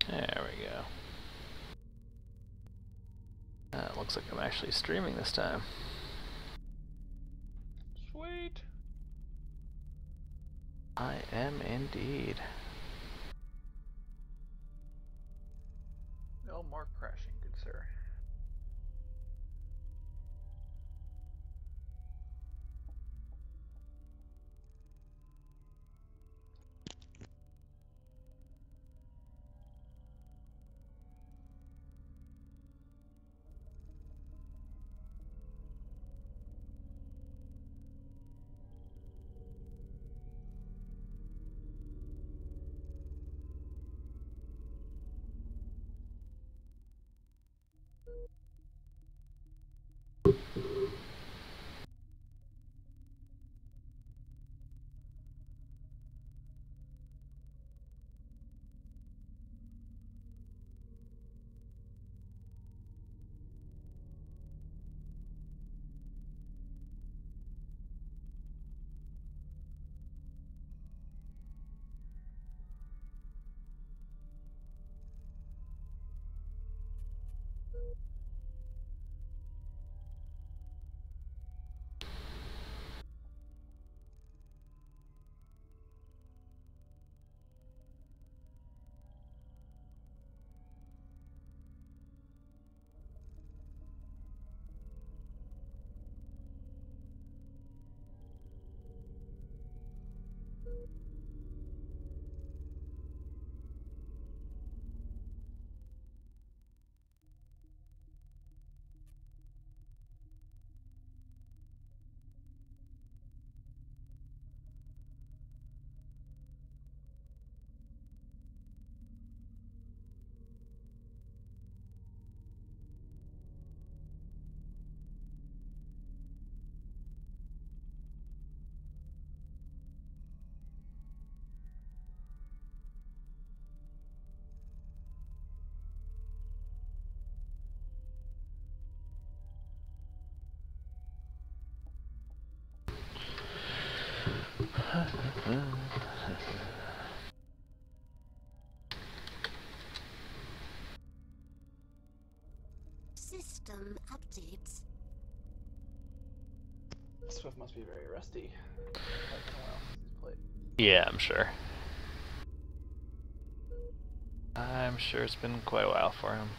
There we go. Looks like I'm actually streaming this time. Sweet. I am indeed. No more crashing, good sir. System updates. Swift must be very rusty. It's been a while since he's played. Yeah, I'm sure. I'm sure it's been quite a while for him.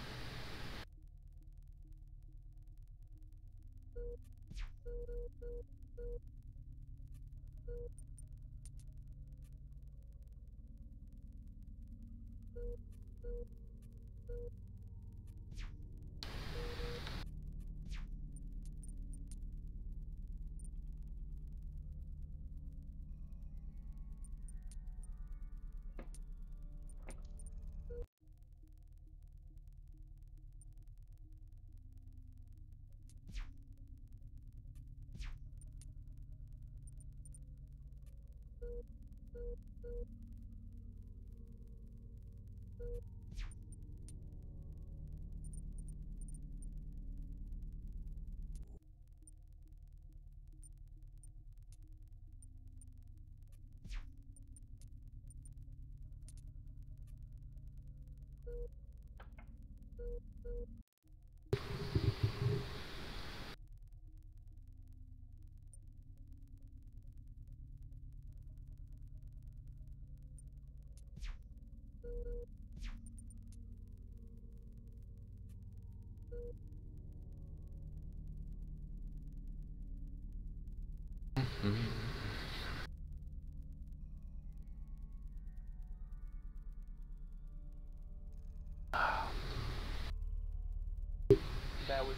That was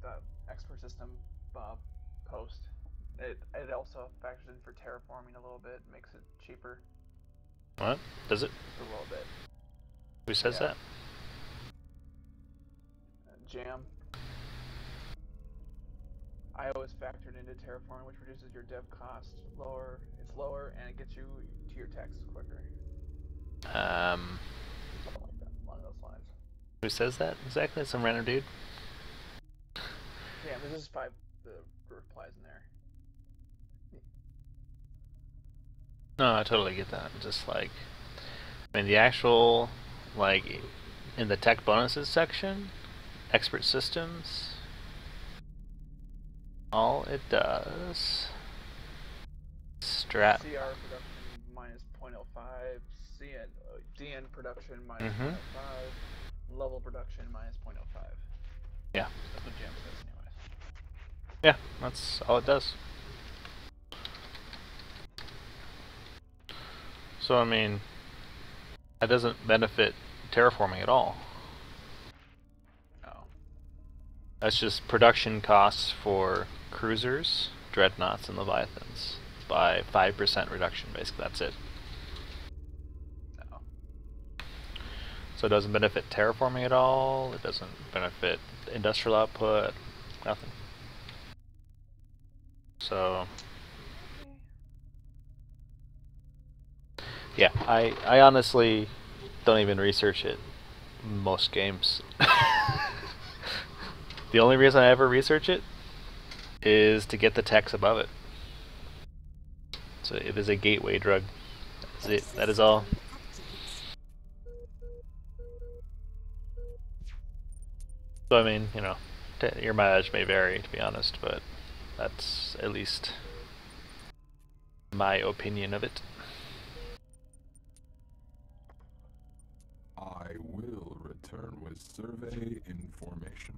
the expert system post. It also factors in for terraforming a little bit, makes it cheaper. What? Does it? Just a little bit. Who says that? Jam. IO is factored into terraforming, which reduces your dev cost lower. It's lower, and it gets you to your texts quicker. Something like that, along those lines. Who says that exactly? Some random dude? Yeah, there's just 5 replies in there. No, I totally get that. Just like, I mean, the actual like in the tech bonuses section, expert systems, all it does, strat. CR production minus 0.05, DN production minus 0.05, level production minus 0.05. Yeah. That's what Jam says anyways. Yeah, that's all it does. So I mean, that doesn't benefit terraforming at all. Oh. That's just production costs for cruisers, dreadnoughts, and leviathans by 5% reduction. Basically, that's it. Oh. So it doesn't benefit terraforming at all. It doesn't benefit industrial output. Nothing. So yeah, I honestly don't even research it most games. The only reason I ever research it is to get the techs above it. So it is a gateway drug. That's it. That is all. So I mean, you know, your mileage may vary, to be honest, but that's at least my opinion of it. I will return with survey information.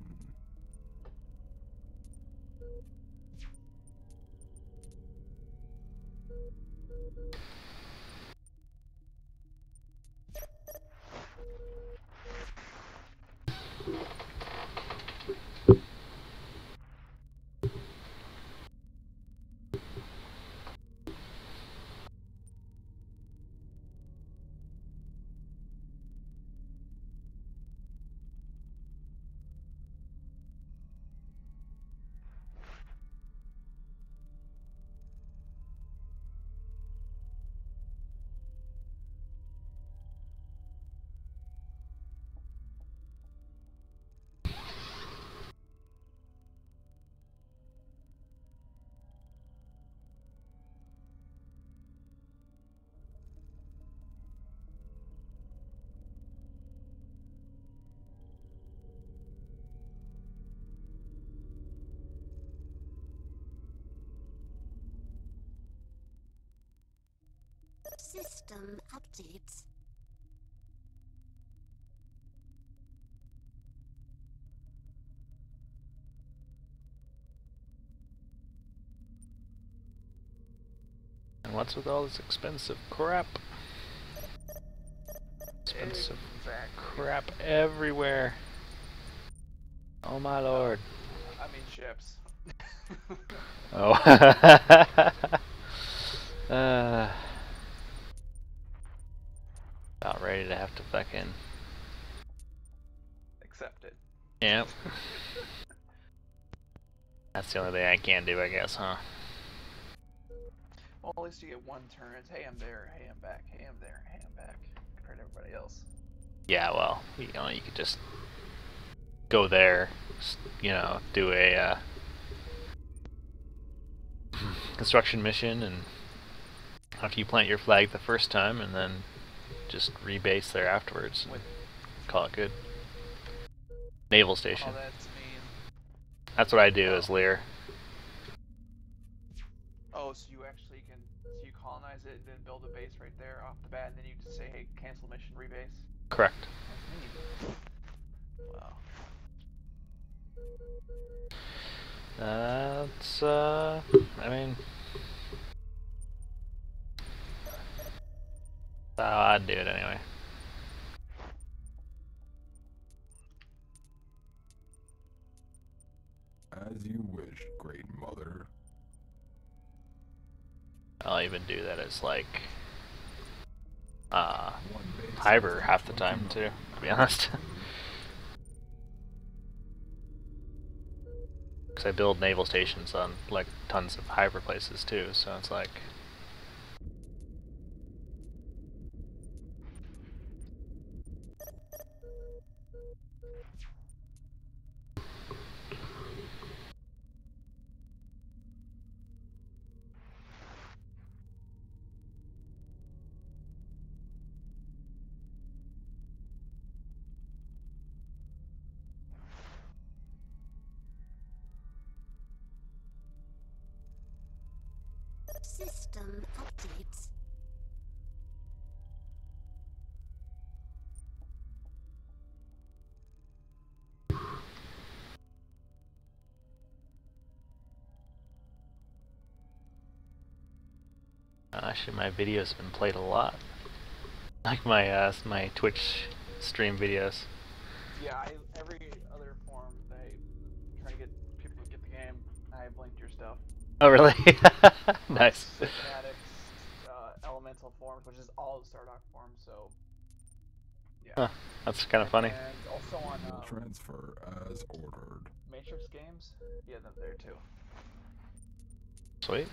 System updates. And what's with all this expensive crap? Expensive crap everywhere. Oh my lord. I mean ships. Oh. About ready to have to fucking Accept it. Yep. That's the only thing I can do, I guess, huh? Well, at least you get one turn. It's hey, I'm there, hey, I'm back, hey, I'm there, hey, I'm back, compared to everybody else. Yeah, well, you know, you could just go there, you know, do a construction mission, and after you plant your flag the first time, and then just rebase there afterwards. Call it good. Naval station. Oh, that's mean. That's what I do as Lear. Oh, so you actually can, so you colonize it and then build a base right there off the bat, and then you just say, hey, cancel mission, rebase? Correct. That's neat. Wow. That's, I mean, that's how I'd do it anyway. As you wish, Great Mother. I'll even do that as like Hyber half the time too, to be honest. Because I build naval stations on like tons of Hyber places too, so it's like System updates. Actually, my videos have been played a lot. Like my my Twitch stream videos. Yeah, every other forum they try to get people to get the game. I linked your stuff. Oh, really? Nice. Systematics, elemental forms, which is all the Stardock forms. So yeah, Huh, that's kind of funny. And also on transfer as ordered. Matrix games, yeah, them there too. Sweet.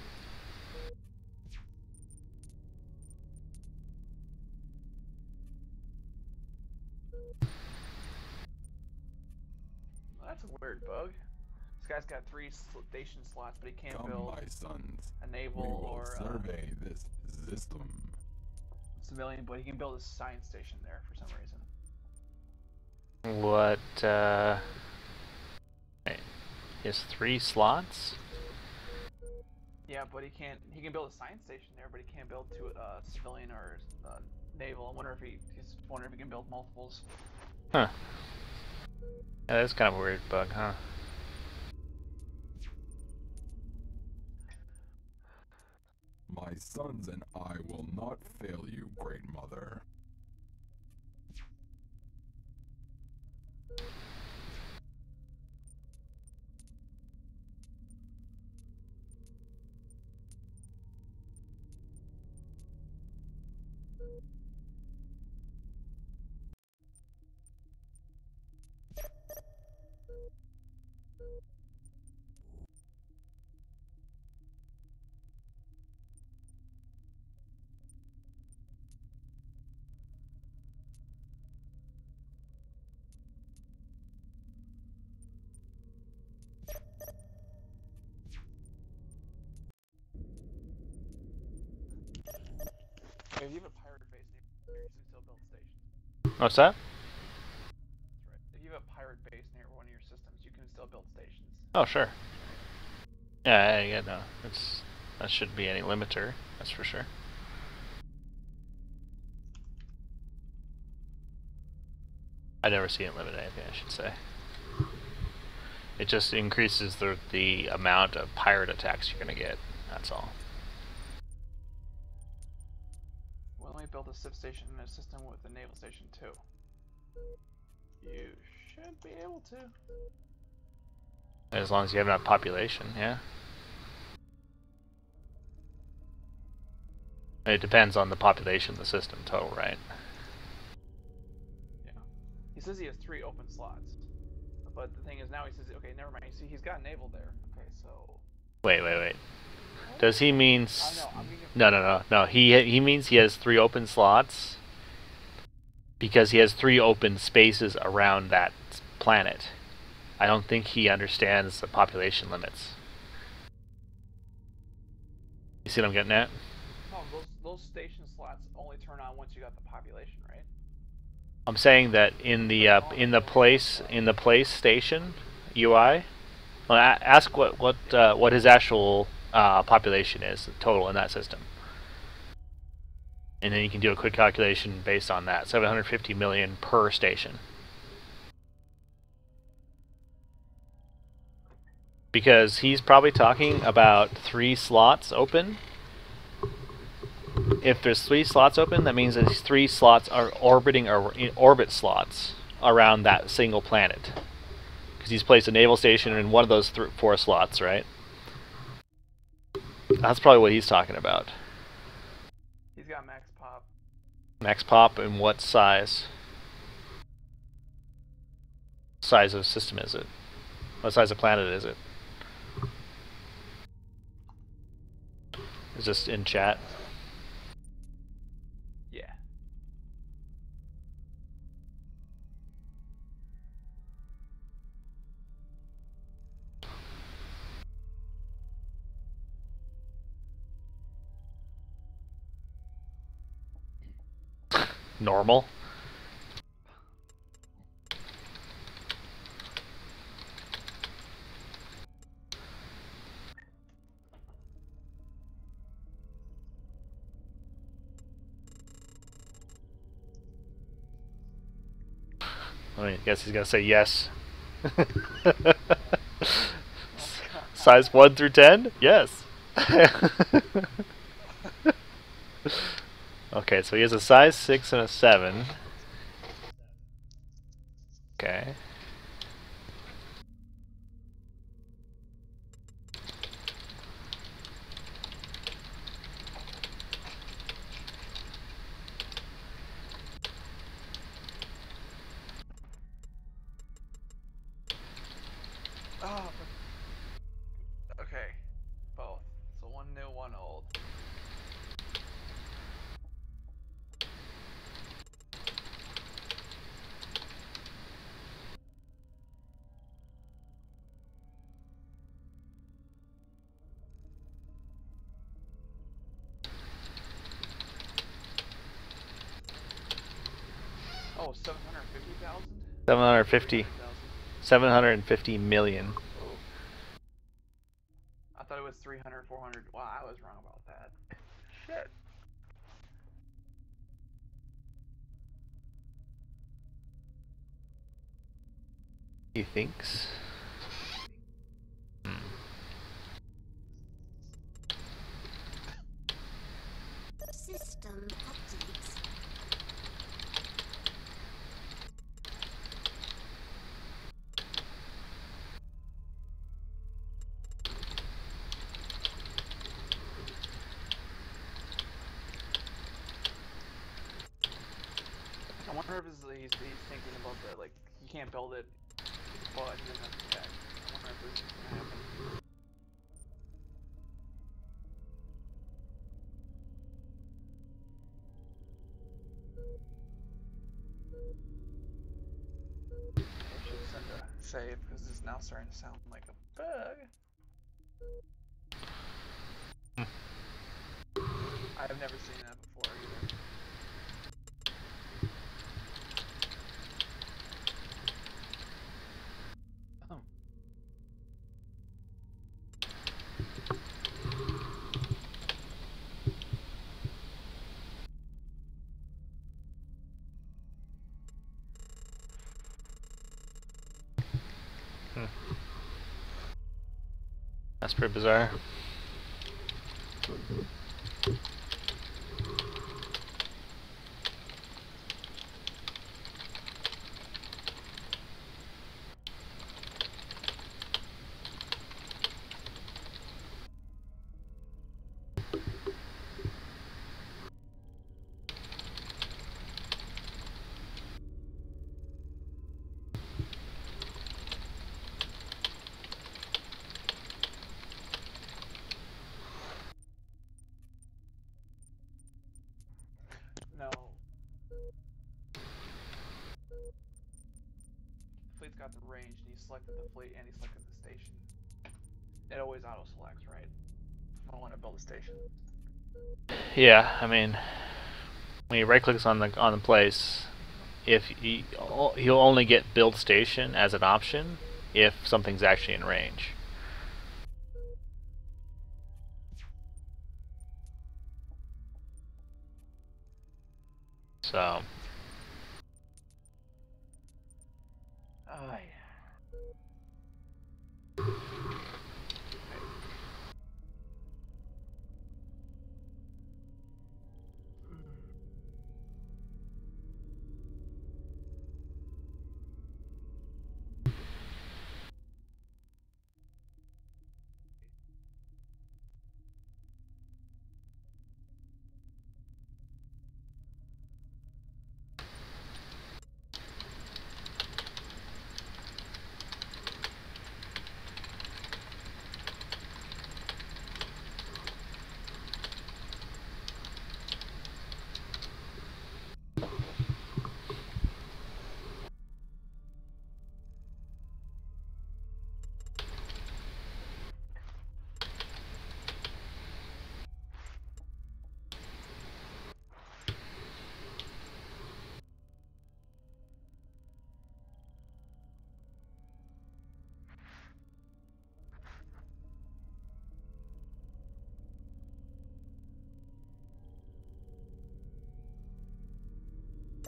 That's a weird bug. This guy's got 3 station slots, but he can't Come, build my sons. a We naval will or survey this system. civilian, but he can build a science station there for some reason. What, He has 3 slots? Yeah, but he can't. He can build a science station there, but he can't build to civilian or naval. I wonder if he's wondering if he can build multiples. Huh. Yeah, that's kind of a weird bug, huh? My sons and I will not fail you, Great Mother. If you have a pirate base near you can still build stations. What's that? That's right. If you have a pirate base near one of your systems, you can still build stations. Oh, sure. Yeah, no. That shouldn't be any limiter, that's for sure. I never seen it limit anything, I should say. It just increases the amount of pirate attacks you're gonna get, that's all. Well, let me build a civ station in a system with a naval station too. You should be able to. As long as you have enough population, yeah. It depends on the population of the system total, right? Yeah. He says he has 3 open slots. But the thing is now he says, okay, never mind. You see, he's got naval there. Okay, so... Wait. Does he mean... No. No. He means he has 3 open slots because he has 3 open spaces around that planet. I don't think he understands the population limits. You see what I'm getting at? No, those station slots only turn on once you got the population, right? I'm saying that in the place station UI. Well, ask what his actual population is total in that system, and then you can do a quick calculation based on that. 750 million per station. Because he's probably talking about 3 slots open. If there's 3 slots open, that means that these 3 slots are orbiting or in orbit slots around that single planet. Because he's placed a naval station in one of those 4 slots, right? That's probably what he's talking about. He's got max pop. Max pop and what size? Size of system is it? What size of planet is it? Is this in chat? Yeah. Normal. I guess he's gonna say yes. Oh, Size 1 through 10? Yes. Okay, so he has a size 6 and a 7. Okay. Oh, okay. Both. So one new, one old. Oh, 750,000? 750. 750 million. Oh. I thought it was 300, 400. Wow, I was wrong about that. Shit. He thinks. System updates. I wonder if he's thinking about the, like, you can't build it, but he doesn't have the tech. I wonder if this is gonna happen. I should send a save, because this is now starting to sound like a bug. I've never seen that before either. Oh. That's pretty bizarre. No. The fleet's got the range, and he selected the fleet, and he selected the station. It always auto-selects, right? I want to build a station. Yeah, I mean, when he right-clicks on the place, if he'll only get build station as an option if something's actually in range. So. Oh, yeah.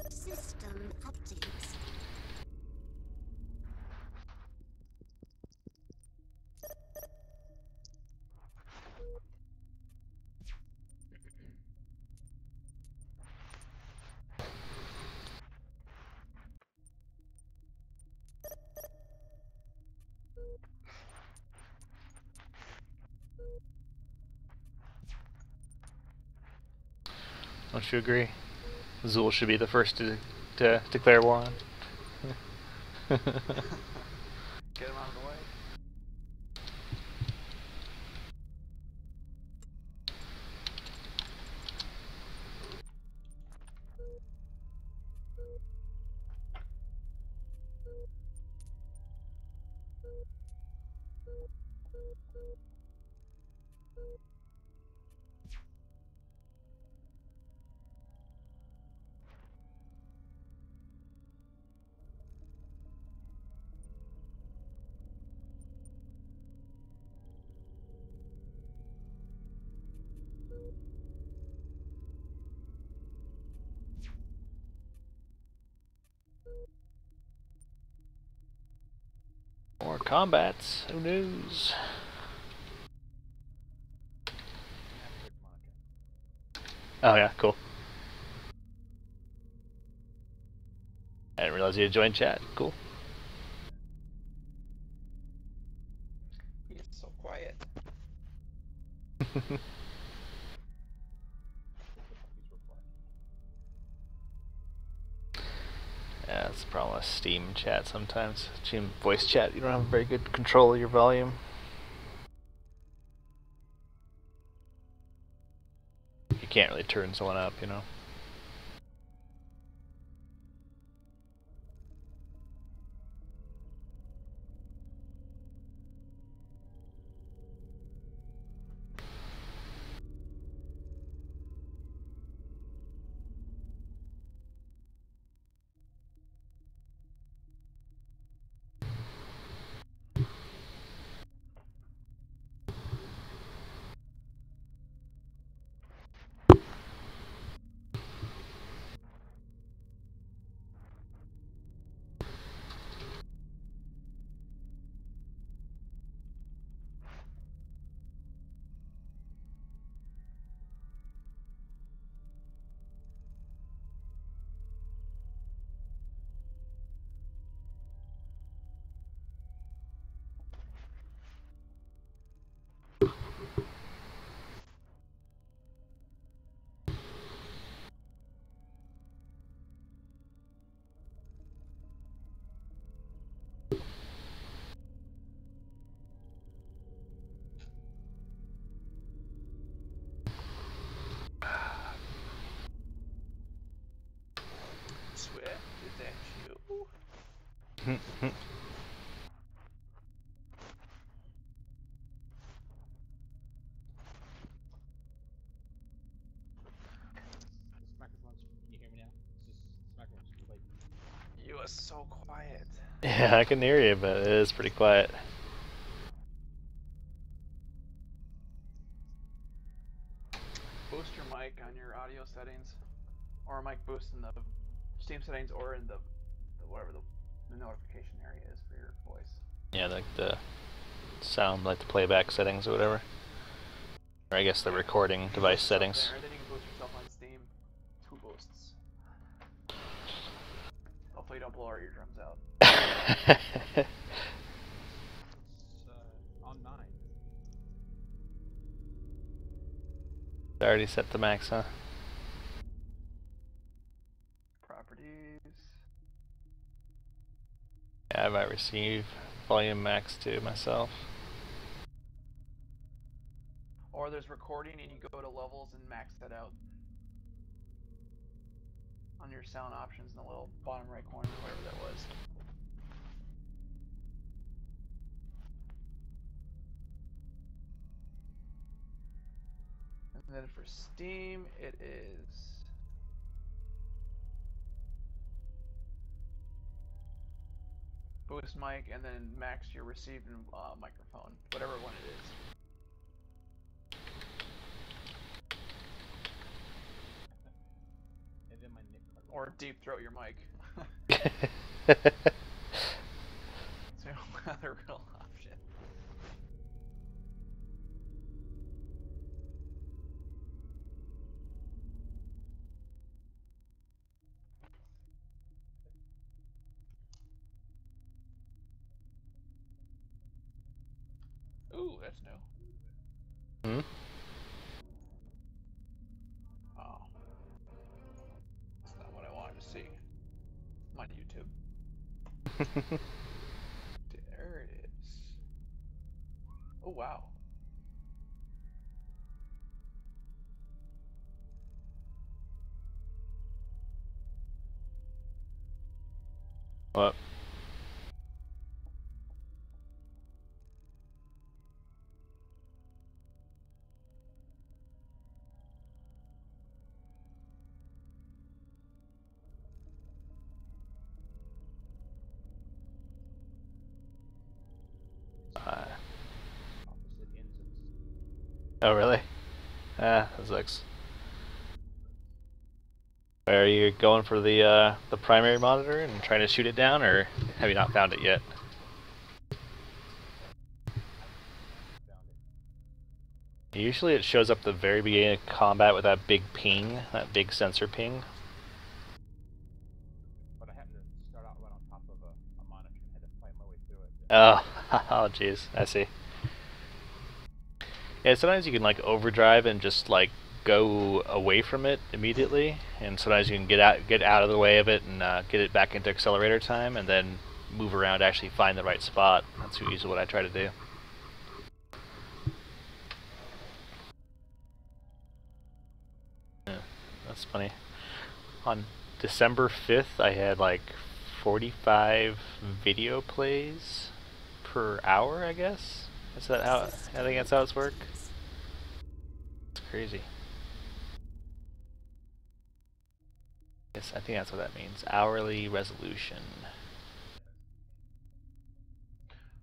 System updates. Don't you agree? Zool should be the first to declare war on. Get him out of the way. More combats. Who knows? Oh yeah, cool. I didn't realize you had joined chat. Cool. He's so quiet. Yeah, that's the problem with Steam chat sometimes. Steam voice chat, you don't have very good control of your volume. You can't really turn someone up, you know. Swift, is that you? Can you hear me now? You are so quiet. Yeah, I can hear you, but it is pretty quiet. Boost your mic on your audio settings, or a mic boost in the Steam settings, or in the whatever the notification area is for your voice. Yeah, like the sound, like the playback settings or whatever. Or I guess the recording device settings. There, then you can boost yourself on Steam. 2 boosts. Hopefully you don't blow our eardrums out. It's on 9. I already set the max, huh? Properties. Yeah, I might receive volume max to myself. Or there's recording and you go to levels and max that out. On your sound options in the little bottom right corner, whatever that was. And then for Steam, it is boost mic and then max your received microphone, whatever one it is. Or deep throat your mic. It's the only other real option. Ooh, that's new. Hmm? Oh. I'm on YouTube. There it is. Oh wow. What? Opposite ends of Oh really? Ah, that sucks. Are you going for the primary monitor and trying to shoot it down, or have you not found it yet? found it. Usually it shows up at the very beginning of combat with that big ping, that big sensor ping. But I happened to start out right on top of a monitor and had to fight my way through it. Oh, oh jeez, I see. Yeah, sometimes you can like overdrive and just like go away from it immediately, and sometimes you can get out of the way of it and get it back into accelerator time, and then move around to actually find the right spot. That's usually what I try to do. Yeah, that's funny. On December 5th, I had like 45 video plays per hour, I guess. Is that how? I think that's how it's worked. It's crazy. Yes, I think that's what that means. Hourly resolution.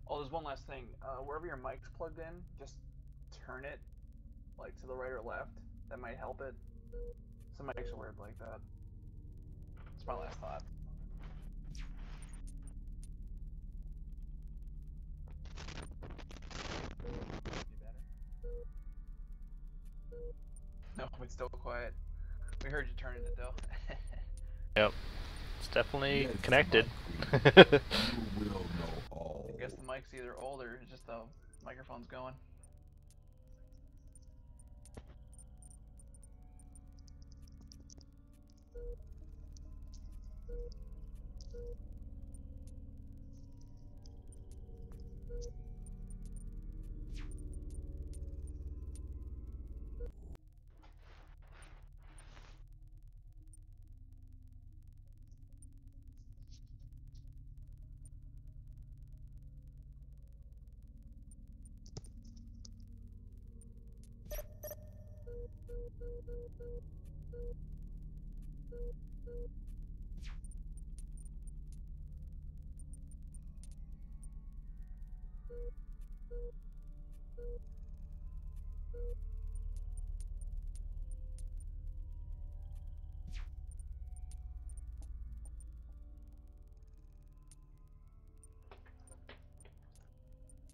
Oh, there's one last thing. Wherever your mic's plugged in, just turn it like to the right or left. That might help it. Some mics are weird like that. That's my last thought. No, it's still quiet. We heard you turn it though. Yep. It's definitely Yes, connected. my queen. You will know all. I guess the mic's either old or just the microphone's going.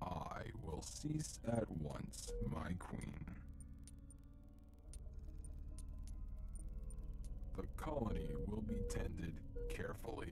I will cease at once, my queen. The colony will be tended carefully.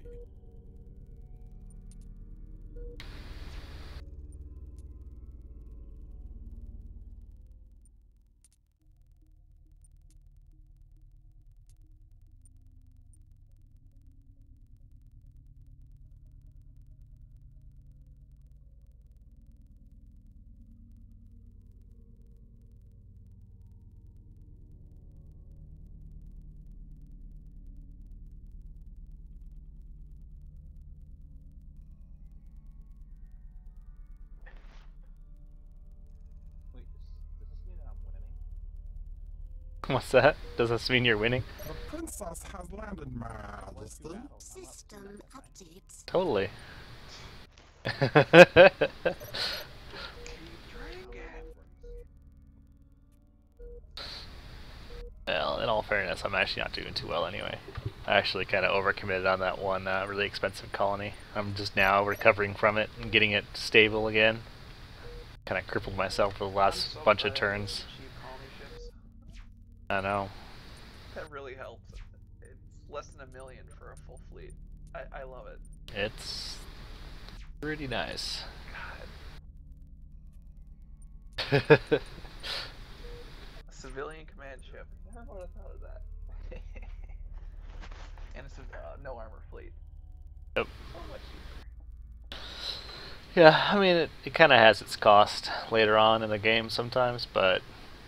Wait, does this mean that I'm winning? What's that? Does this mean you're winning? The princess has landed, Majesty. System updates. Totally. Well, in all fairness, I'm actually not doing too well anyway. I actually kind of overcommitted on that one really expensive colony. I'm just now recovering from it and getting it stable again. Kind of crippled myself for the last I'm so bunch of glad turns. cheap colony ships. I know. That really helps. It's less than $1 million for a full fleet. I love it. It's pretty nice. God. A civilian command ship. Never would have thought of that. And it's no armor fleet. Yep. So much cheaper. Yeah, I mean, it kind of has its cost later on in the game sometimes, but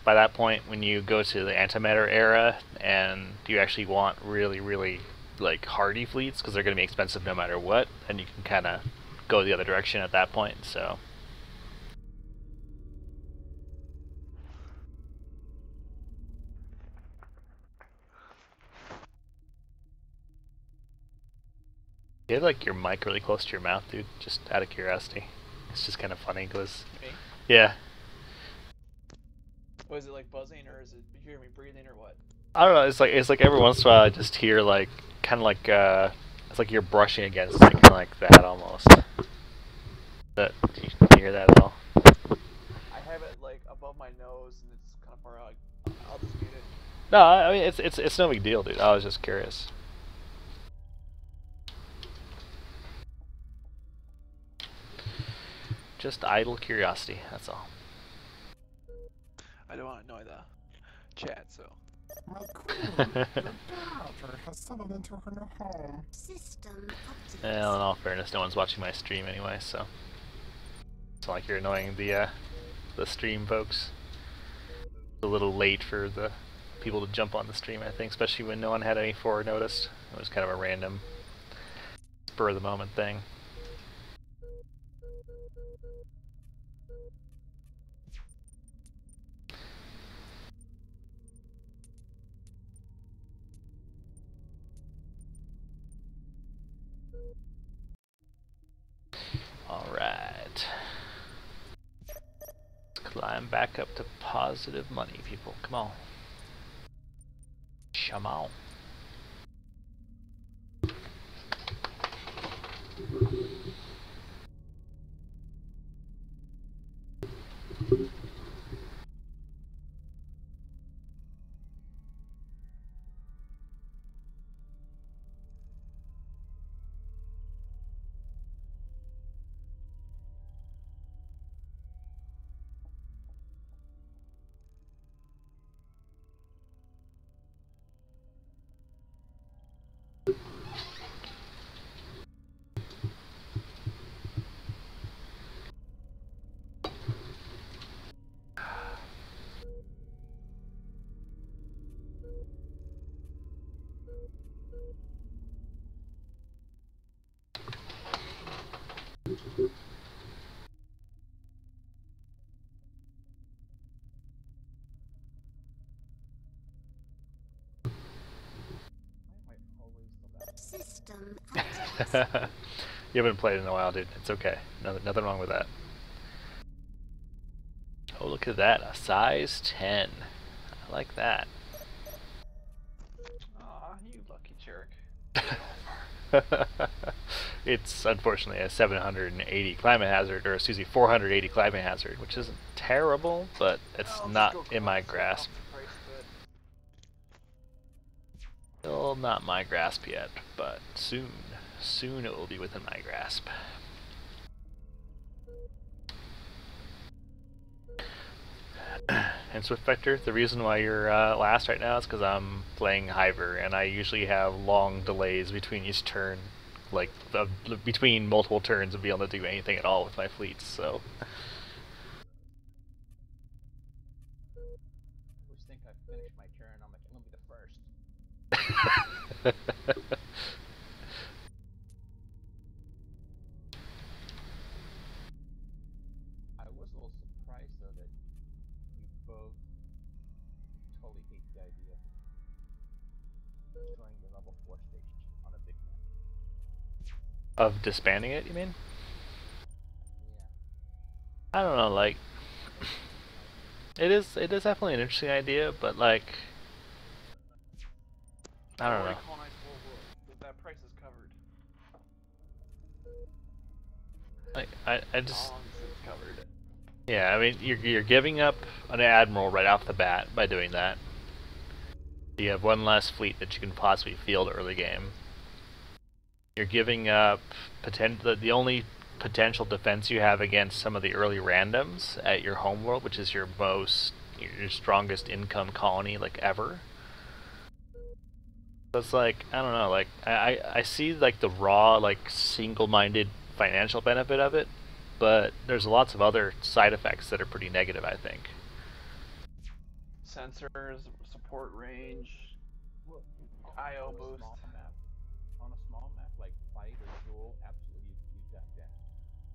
by that point, when you go to the antimatter era and you actually want really, really like hardy fleets, because they're going to be expensive no matter what, then you can kind of go the other direction at that point. So. You have like your mic really close to your mouth, dude. Just out of curiosity. It's just kind of funny because. Me? Yeah. Was it like buzzing, or is it you hear me breathing, or what? I don't know. It's like every once in a while I just hear like kind of like it's like you're brushing against like kind of like that almost. That do you hear that at all? I have it like above my nose, and it's kind of far out. I'll just mute it. No, I mean it's no big deal, dude. I was just curious. Just idle curiosity. That's all. I don't want to annoy the chat, so. My queen, your daughter has settled into her new home. System update. Well, in all fairness, no one's watching my stream anyway, so it's not like you're annoying the stream folks. It's a little late for the people to jump on the stream, I think, especially when no one had any forward notice. It was kind of a random spur of the moment thing. Alright. Let's climb back up to positive money, people. Come on. Come on. System update. You haven't played in a while, dude. It's okay. Nothing wrong with that. Oh, look at that. A size 10. I like that. Aw, you lucky jerk. It's unfortunately a 780 climate hazard, or excuse me, 480 climate hazard, which isn't terrible, but it's I'll just not go in my close, grasp. up the price of it. Still not my grasp yet, but soon it will be within my grasp. And Swift Vector, the reason why you're last right now is because I'm playing Hiver, and I usually have long delays between each turn, like between multiple turns of being able to do anything at all with my fleets, so. I always think I finished my turn. I'm like, I'm gonna be the first. I was a little surprised though that we both totally hate the idea of destroying the level 4 station on a big map. Of disbanding it, you mean? Yeah. I don't know, like, it is definitely an interesting idea, but like, I don't know. Colonize World, that price is covered. Like, I just, It's covered. yeah, I mean, you're giving up an admiral right off the bat by doing that. You have one less fleet that you can possibly field early game. You're giving up the only potential defense you have against some of the early randoms at your homeworld, which is your strongest income colony like ever. It's like, I don't know, like I see like the raw, like single-minded financial benefit of it, but there's lots of other side effects that are pretty negative, I think. Sensors, support range, Well, IO on a boost. small map like fight or duel, absolutely you got that.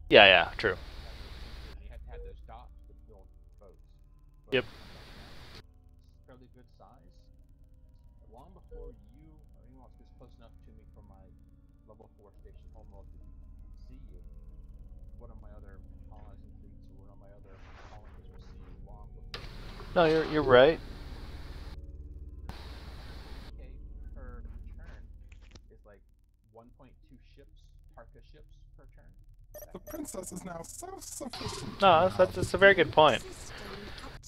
Yeah, yeah, true. You have those sensors, and you have to have those dots to build boats. But Yep. it's fairly good size. Long before you or anyone else gets close enough to me from my level 4 station homeworld to see you, one of my other colonizing fleets or one of my other colonies will see you long before. No, you're right. K per turn is like 1.2 ships, Tarka ships per turn. The princess is now self-sufficient. No, that's a very good point.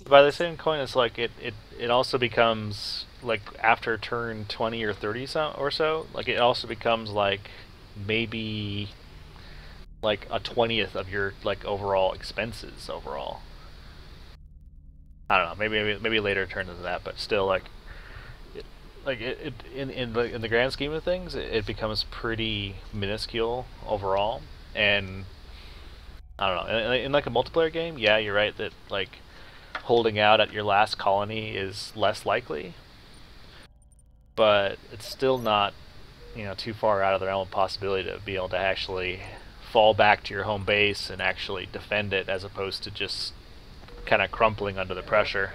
By the same coin, it's like it also becomes like after turn 20 or 30 or so, like it also becomes like maybe like a 20th of your like overall expenses overall. I don't know, maybe later turn into that, but still like in the grand scheme of things, it becomes pretty minuscule overall, and I don't know. In like a multiplayer game, yeah, you're right that like holding out at your last colony is less likely, but it's still not, too far out of the realm of possibility to be able to actually fall back to your home base and actually defend it, as opposed to just kind of crumpling under the pressure.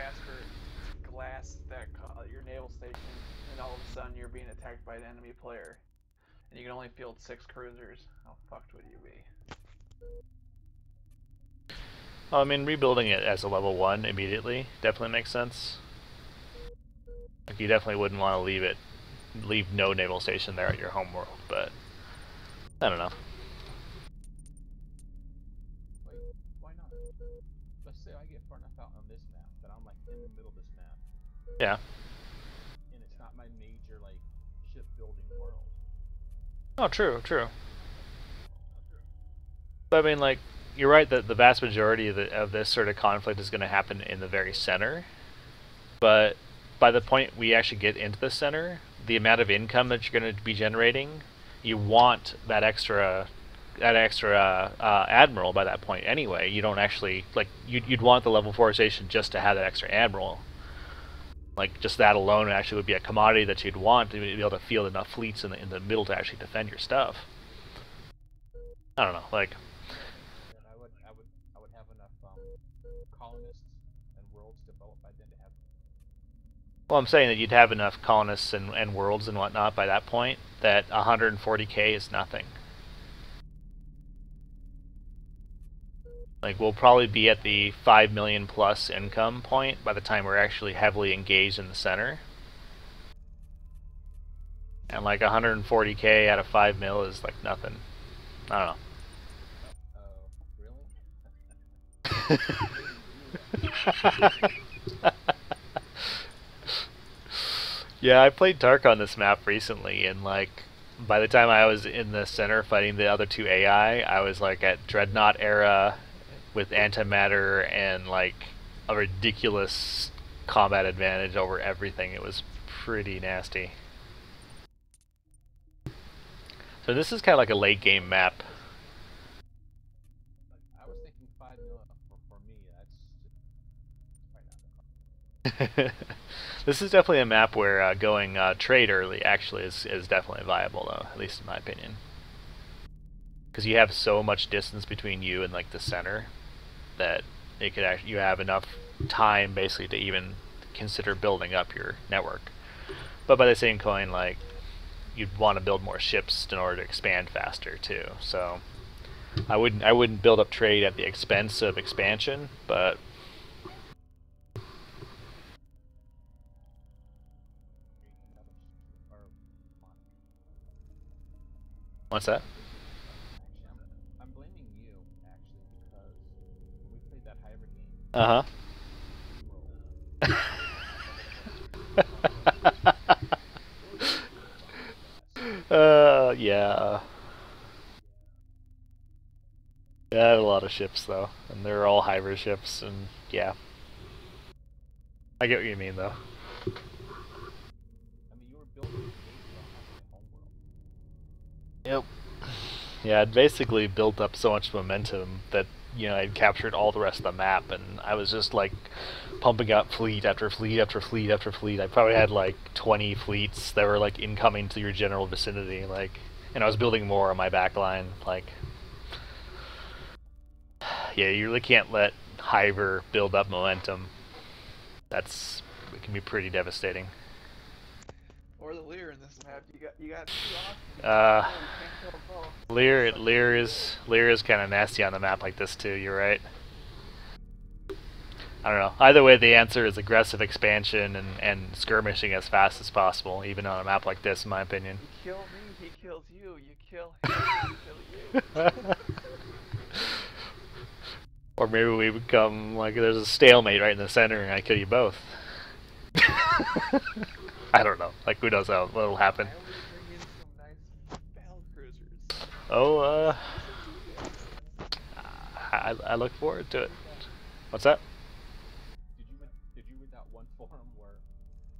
Glass that your naval station, and all of a sudden you're being attacked by an enemy player, and you can only field 6 cruisers. How fucked would you be? Well, I mean, rebuilding it as a level 1 immediately definitely makes sense. Like, you definitely wouldn't want to leave no naval station there at your home world, but I don't know. Wait, why not? Let's say I get far enough out on this map that I'm like in the middle of this map. Yeah. And it's not my major like shipbuilding world. Oh, true. But I mean, like, you're right that the vast majority of this sort of conflict is going to happen in the very center. But by the point we actually get into the center, the amount of income that you're going to be generating, you want that extra admiral by that point anyway. You don't actually, like, you'd want the level 4 station just to have that extra admiral. Like, just that alone actually would be a commodity that you'd want to be able to field enough fleets in the middle to actually defend your stuff. I don't know, like. I would have enough colonists and worlds developed by then to have. Well, I'm saying that you'd have enough colonists and worlds and whatnot by that point that 140k is nothing. Like, we'll probably be at the 5 million plus income point by the time we're actually heavily engaged in the center. And like 140k out of 5 mil is like nothing. I don't know. Yeah, I played Tark on this map recently, and like by the time I was in the center fighting the other 2 AI, I was like at Dreadnought era with antimatter and like a ridiculous combat advantage over everything. It was pretty nasty. So this is kind of like a late game map. I was thinking 5 mil for me. That's probably not. This is definitely a map where going trade early actually is definitely viable, though, at least in my opinion. Because you have so much distance between you and like the center that it could you have enough time basically to even consider building up your network. But by the same coin, like, you'd want to build more ships in order to expand faster too. So I wouldn't build up trade at the expense of expansion, but. What's that? Actually, I'm blaming you, actually, because when we played that hybrid game. Yeah. Yeah, I had a lot of ships though, and they're all hybrid ships, and yeah. I get what you mean though. I mean, you were building Yep. Yeah, I'd basically built up so much momentum that, you know, I'd captured all the rest of the map, and I was just like pumping out fleet after fleet after fleet after fleet. I probably had like 20 fleets that were like incoming to your general vicinity, like, and I was building more on my back line, like. Yeah, you really can't let Hiver build up momentum. It can be pretty devastating. Or the Lear in this map. You got two options. Uh, You can't kill both. Lear is kind of nasty on the map like this too. You're right. I don't know. Either way, the answer is aggressive expansion and skirmishing as fast as possible, even on a map like this, in my opinion. You kill me, he kills you. You kill him, he kills you. Or maybe we become like there's a stalemate right in the center, and I kill you both. I don't know. Like, who knows what'll happen? I always bring in some nice battle cruisers. Oh, I look forward to it. What's that? Did you read that one forum where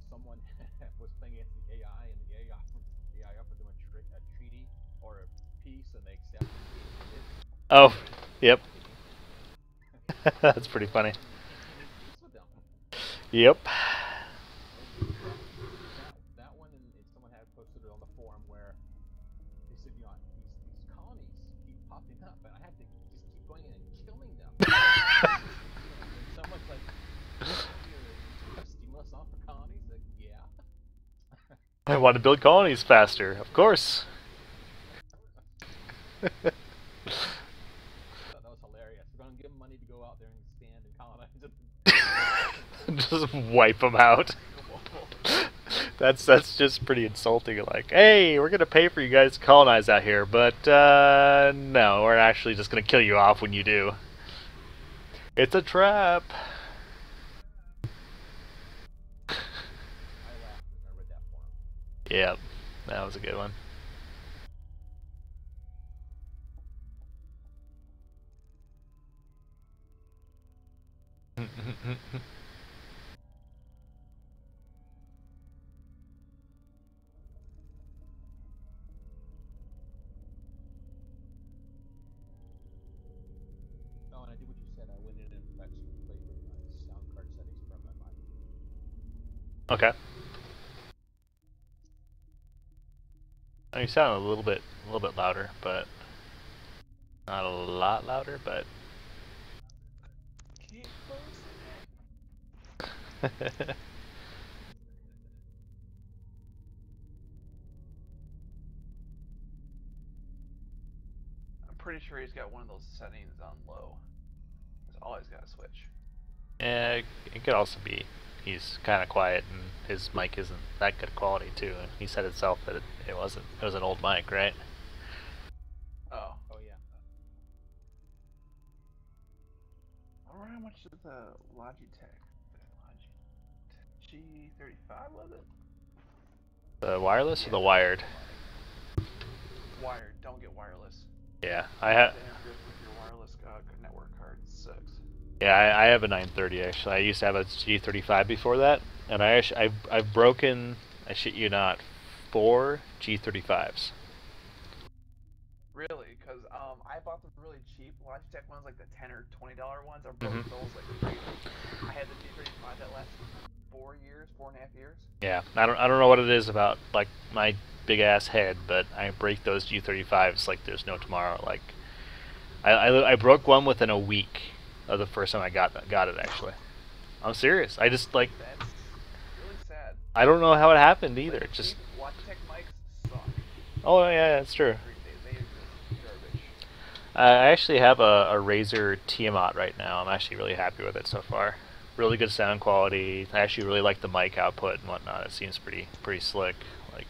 someone was playing against the AI and the AI offered them a treaty or a peace and they accepted it? Oh, yep. That's pretty funny. Yep. That one, and someone had posted it on the forum where they said, you know, these colonies keep popping up, and I had to just keep going in and killing them. And someone's like, you're stimulus on for colonies? Like, yeah. I want to build colonies faster, of course. That was hilarious. We're gonna give them money to go out there and stand and colonize it. Just wipe them out. That's just pretty insulting. Like, hey, we're gonna pay for you guys to colonize out here, but no, we're actually just gonna kill you off when you do. It's a trap. I laughed when I read that forum. Yep, that was a good one. Oh, and I did what you said. I went in and actually played with my sound card settings from my mic. Okay. Oh, you sound a little bit louder, but not a lot louder, but. Keep posting. I'm pretty sure he's got one of those settings on low. He's always got to switch. Yeah, it could also be he's kind of quiet and his mic isn't that good quality too. And he said himself that it wasn't. It was an old mic, right? Oh. Oh, yeah. I wonder how much is the Logitech G35 was it? The wireless or the wired? Wired. Don't get wireless. Yeah, It interferes with your wireless network card. It sucks. Yeah, I have a 930 actually. I used to have a G35 before that, and I've broken, I shit you not, 4 G35s. Really? Because I bought them really cheap. Logitech ones, like the $10 or $20 ones, I broke those like crazy. I had the G35 that lasted 4 years, 4.5 years. Yeah, I don't know what it is about like my big ass head, but I break those G35s like there's no tomorrow. Like, I broke one within a week of the first time I got it actually. I'm serious. I just like. That's really sad. I don't know how it happened either. Like, Just. Logitech mics suck. Oh yeah, that's true. They are just garbage. I actually have a Razer Tiamat right now. I'm actually really happy with it so far. Really good sound quality. I actually really like the mic output and whatnot. It seems pretty slick. Like.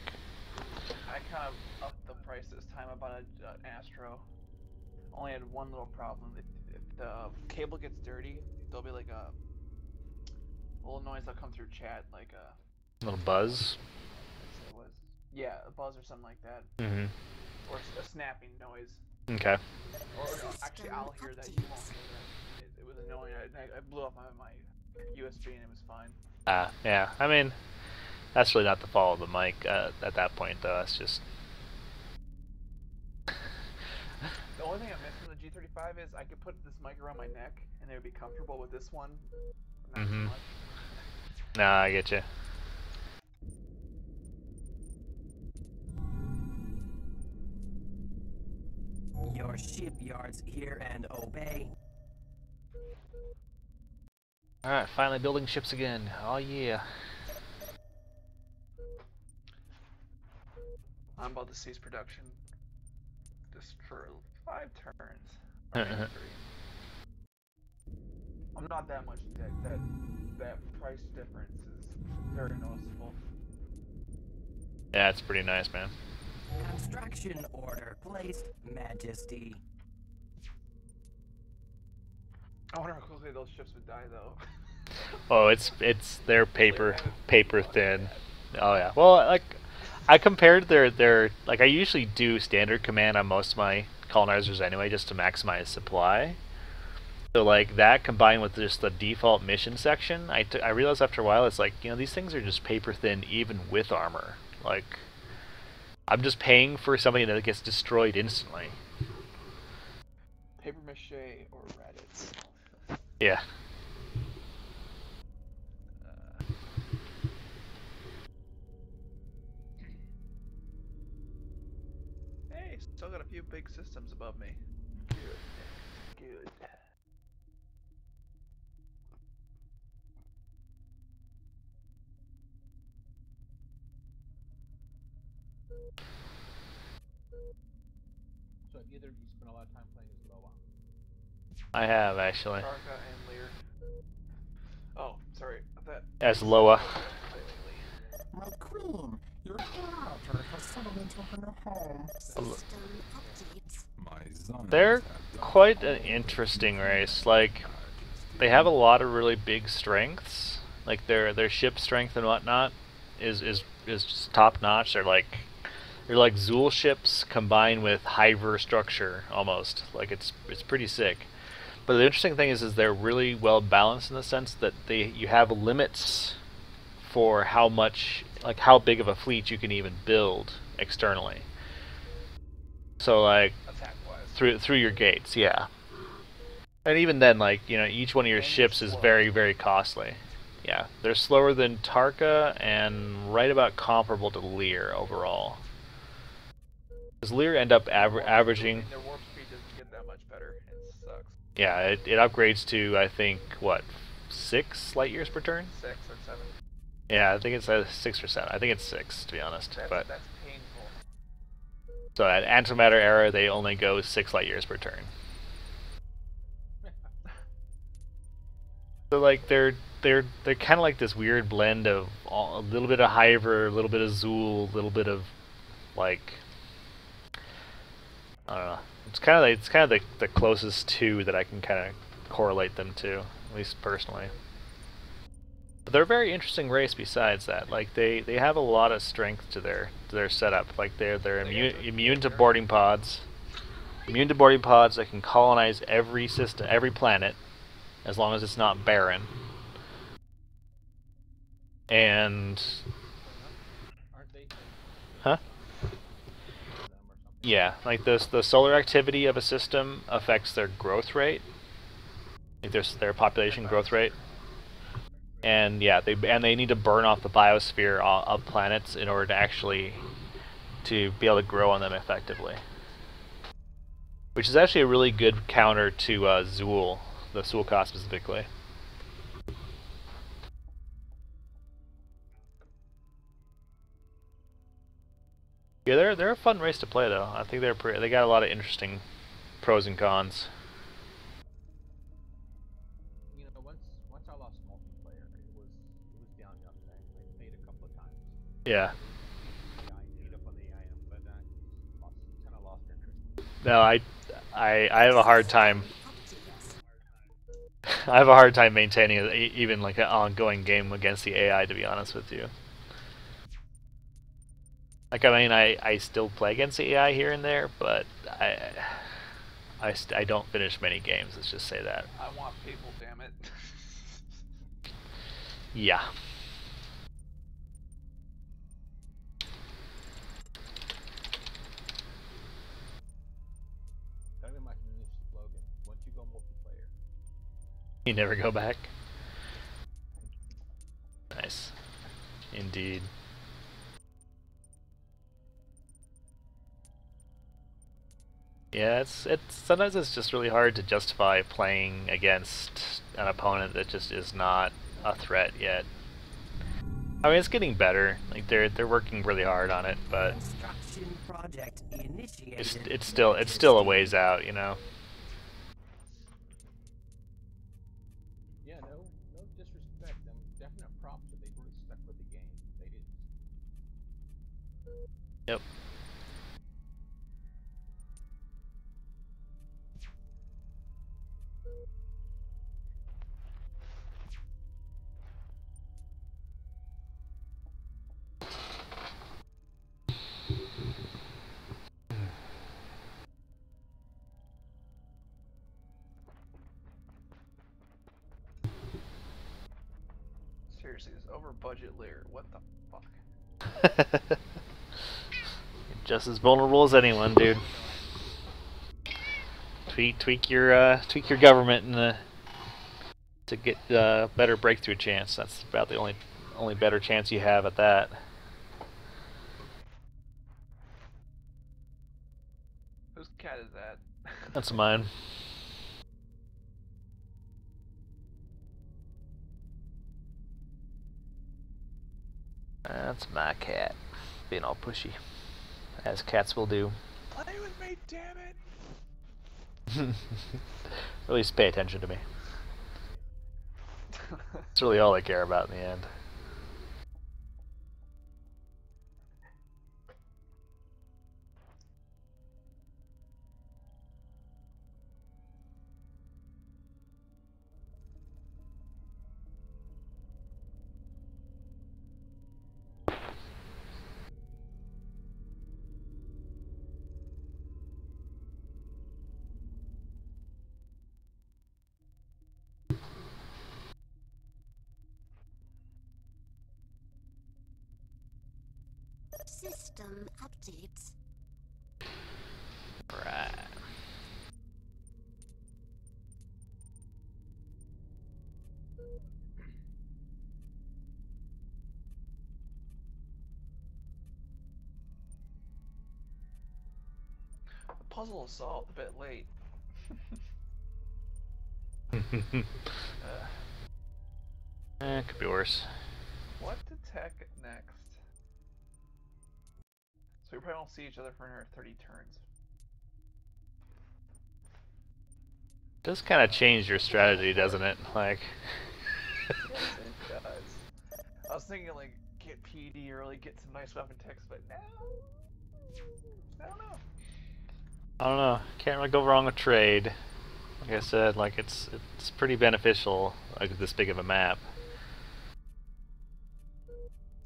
I kind of upped the price this time. I bought an Astro. Only had one little problem. If the cable gets dirty, there'll be like a little noise that'll come through chat, like a Little buzz. yeah, a buzz or something like that, Mm-hmm. or a snapping noise. Okay. Or actually, I'll hear that. You won't hear that. It was annoying. I blew off my USB and it was fine. Yeah. I mean, that's really not the fault of the mic at that point, though. It's just G35 is I could put this mic around my neck and it would be comfortable. With this one, not so much. Nah, I get you. Your shipyards hear and obey. Alright, finally building ships again. Oh yeah. I'm about to cease production. Just for 5 turns. Or maybe 3. I'm not that much in debt. That price difference is very noticeable. Yeah, it's pretty nice, man. Construction order placed, Majesty. I wonder how quickly those ships would die, though. Oh, they're paper thin. Oh yeah. Well, like I compared their like I usually do standard command on most of my colonizers anyway, just to maximize supply. So like that combined with just the default mission section, I realized after a while it's like, you know, these things are just paper thin even with armor. Like I'm just paying for something that gets destroyed instantly. Paper mache or Reddit. Yeah. Hey, still got a few big systems above me. Good. Good. So either of you spent a lot of time playing as Loa? I have actually. Tarka and Lear. Oh, sorry. That. As Loa. My queen, your daughter has settled into her new home. System update. My son. They're quite an interesting race. Like they have a lot of really big strengths. Like their ship strength and whatnot is just top notch. They're like Zool ships combined with Hiver structure almost. Like it's pretty sick. But the interesting thing is they're really well balanced in the sense that you have limits for how much, like how big of a fleet you can even build externally. So like through your gates, yeah. And even then, like, you know, each one of your ships is very, very costly. Yeah, they're slower than Tarka and right about comparable to Lear overall. Because Lear end up averaging. Their warp speed doesn't get that much better. It sucks. Yeah, it upgrades to, I think, what, 6 light years per turn? 6 or 7. Yeah, I think it's 6 or 7. I think it's 6, to be honest. That's painful. So at antimatter era, they only go 6 light years per turn. So like they're kind of like this weird blend of a little bit of Hiver, a little bit of Zool, a little bit of like, I don't know. It's kind of the closest two that I can kind of correlate them to, at least personally. But they're a very interesting race. Besides that, like they have a lot of strength to their setup. Like they're immune to boarding pods. Immune to boarding pods that can colonize every system, every planet, as long as it's not barren. And Aren't they? huh? Yeah, like the solar activity of a system affects their growth rate, like their population growth rate, and yeah, they need to burn off the biosphere of planets in order to actually be able to grow on them effectively. Which is actually a really good counter to Zool, the Zool cost specifically. Yeah, they're a fun race to play though. I think they got a lot of interesting pros and cons. You know, once I lost multiplayer, it was down yesterday. I played a couple of times. Yeah. Beat up on the AI, but kind of lost interest. No, I have a hard time. I have a hard time maintaining even like an ongoing game against the AI, to be honest with you. Like, I mean, I still play against the AI here and there, but I don't finish many games, let's just say that. I want people, damn it. Yeah. That reminds me of this slow You never go back? Nice. Indeed. Yeah, it's sometimes it's just really hard to justify playing against an opponent that just is not a threat yet. I mean, it's getting better. Like they're working really hard on it, but Construction project initiated. it's still a ways out, you know. Yeah, no disrespect. Definite props that they really stuck with the game. They didn't. Yep. Seriously, this over budget layer. What the fuck? Just as vulnerable as anyone, dude. Tweak your government to get better breakthrough chance. That's about the only better chance you have at that. Whose cat is that? That's mine. That's my cat, being all pushy, as cats will do. Play with me, damn it! At least pay attention to me. That's really all I care about in the end. System updates. Right. The puzzle is solved a bit late. Could be worse. What to tech next? So we probably don't see each other for another 30 turns. Does kind of change your strategy, doesn't it? Like. Yes, it does. I was thinking like get PD early, get some nice weapon techs, but now I don't know. I don't know. Can't really go wrong with trade. Like I said, like it's pretty beneficial, like this big of a map.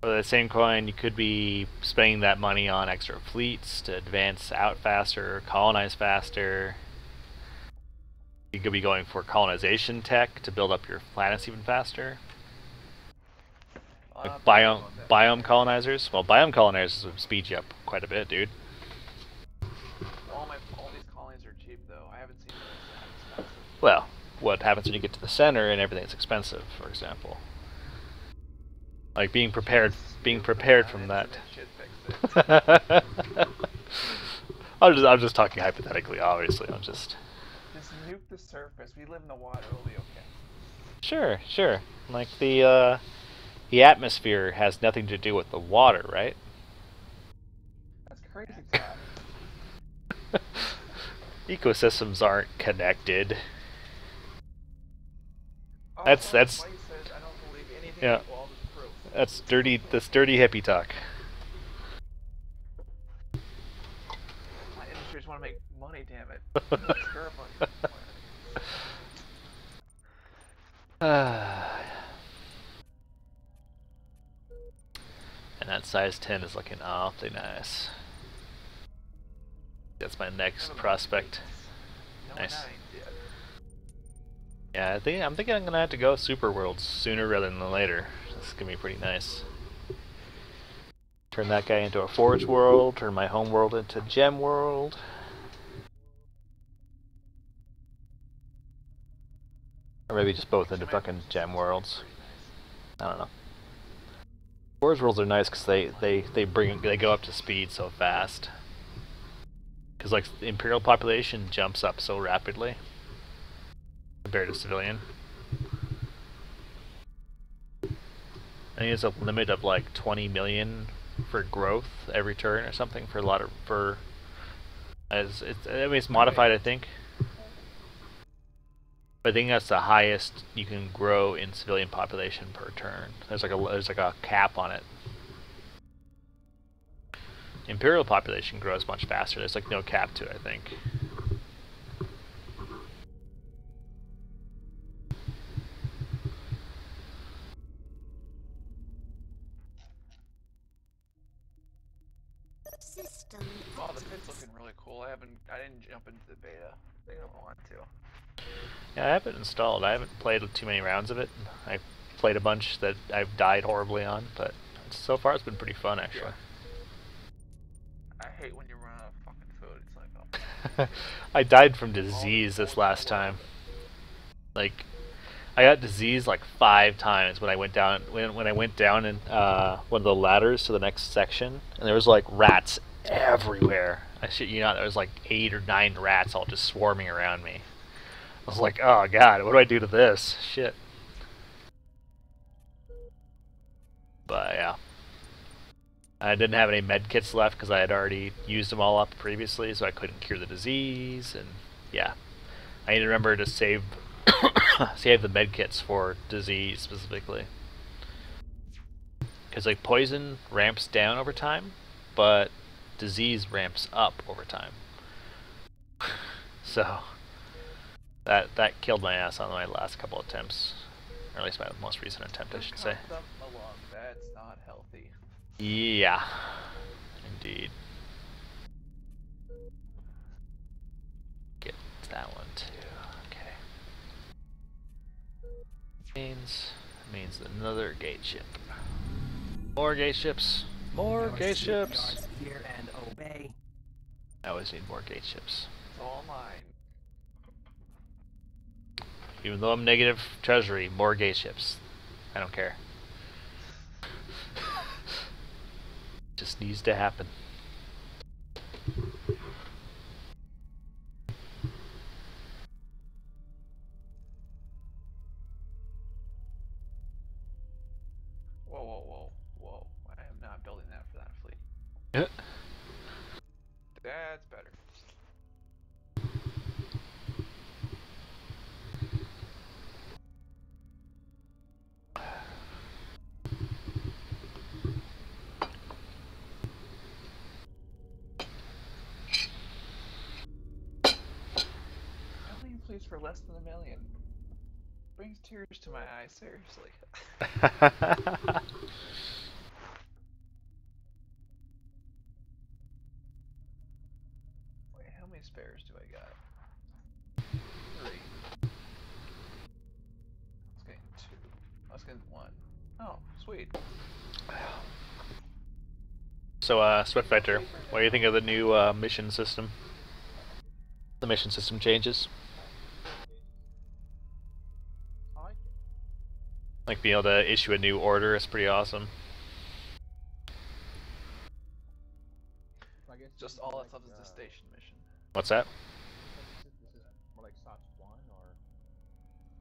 For the same coin, you could be spending that money on extra fleets to advance out faster, colonize faster. You could be going for colonization tech to build up your planets even faster. Like biome colonizers. Well, biome colonizers would speed you up quite a bit, dude. All these colonies are cheap though. I haven't seen those that expensive. Well, what happens when you get to the center and everything's expensive, for example? Like being prepared from that. I'm just talking hypothetically, obviously. Just nuke the surface. We live in the water. We'll be okay. Sure. Like the atmosphere has nothing to do with the water, right? That's crazy talk. Ecosystems aren't connected. Oh, That's White says, I don't believe anything yeah. all this proof. That's dirty hippie talk. My industries want to make money, damn it. That's terrifying. And that size 10 is looking awfully nice. That's my next prospect. Nice. Yeah, I'm thinking I'm gonna have to go Super Worlds sooner rather than later. This is gonna be pretty nice. Turn that guy into a Forge World, turn my home world into Gem World. Or maybe just both into fucking gem worlds. I don't know. Wars worlds are nice because they go up to speed so fast. Because like the Imperial population jumps up so rapidly compared to civilian. I think it's a limit of like 20 million for growth every turn or something for a lot of I mean it's modified I think. But I think that's the highest you can grow in civilian population per turn. There's like a cap on it. Imperial population grows much faster. There's like no cap to it, I think. System Oh, the pit's looking really cool. I didn't jump into the beta. I think I want to. Yeah, I have it installed. I haven't played too many rounds of it. I've played a bunch that I've died horribly on, but so far it's been pretty fun actually. I hate when you run out of fucking food. It's like, oh. I died from disease this last time. Like, I got disease like 5 times when I went down when I went down in one of the ladders to the next section, and there was like rats everywhere. I shit you not, there was like 8 or 9 rats all just swarming around me. I was like, oh god, what do I do to this? Shit. But yeah. I didn't have any med kits left because I had already used them all up previously, so I couldn't cure the disease, and yeah. I need to remember to save save the med kits for disease specifically. Because like poison ramps down over time, but disease ramps up over time. So that killed my ass on my last couple attempts. Or at least my most recent attempt, I should say. That's not healthy. Yeah, indeed. Get that one too. Okay. Means another gate ship. More gate ships. More gate ships. Hear and obey. I always need more gate ships. It's all mine. Even though I'm negative treasury, more gate ships. I don't care. Just needs to happen. Whoa. I am not building that for that fleet. Yeah. That's better. Building fleets for less than $1 million. Brings tears to my eyes, seriously. Wait, how many spares do I got? 3. I was getting 2. I was getting 1. Oh, sweet. So, Swift Vector, what do you think of the new mission system? The mission system changes? Like being able to issue a new order is pretty awesome. I guess Just all that's left is the station mission. What's that? This is more like SOTS2 or.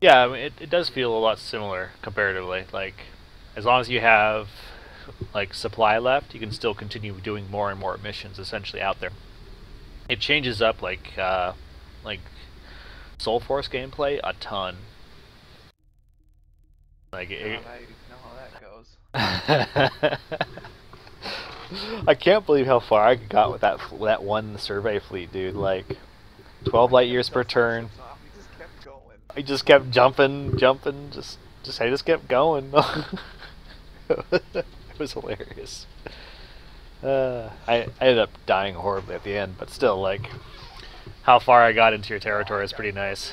Yeah, I mean, it does feel a lot similar comparatively. Like, as long as you have like supply left, you can still continue doing more and more missions essentially out there. It changes up like Soul Force gameplay a ton. Like Now you know how that goes. I can't believe how far I got with that one survey fleet, dude. Like 12 light years per turn. We just kept going. I just kept jumping, I just kept going. It was hilarious. I ended up dying horribly at the end, but still, like, how far I got into your territory is pretty nice.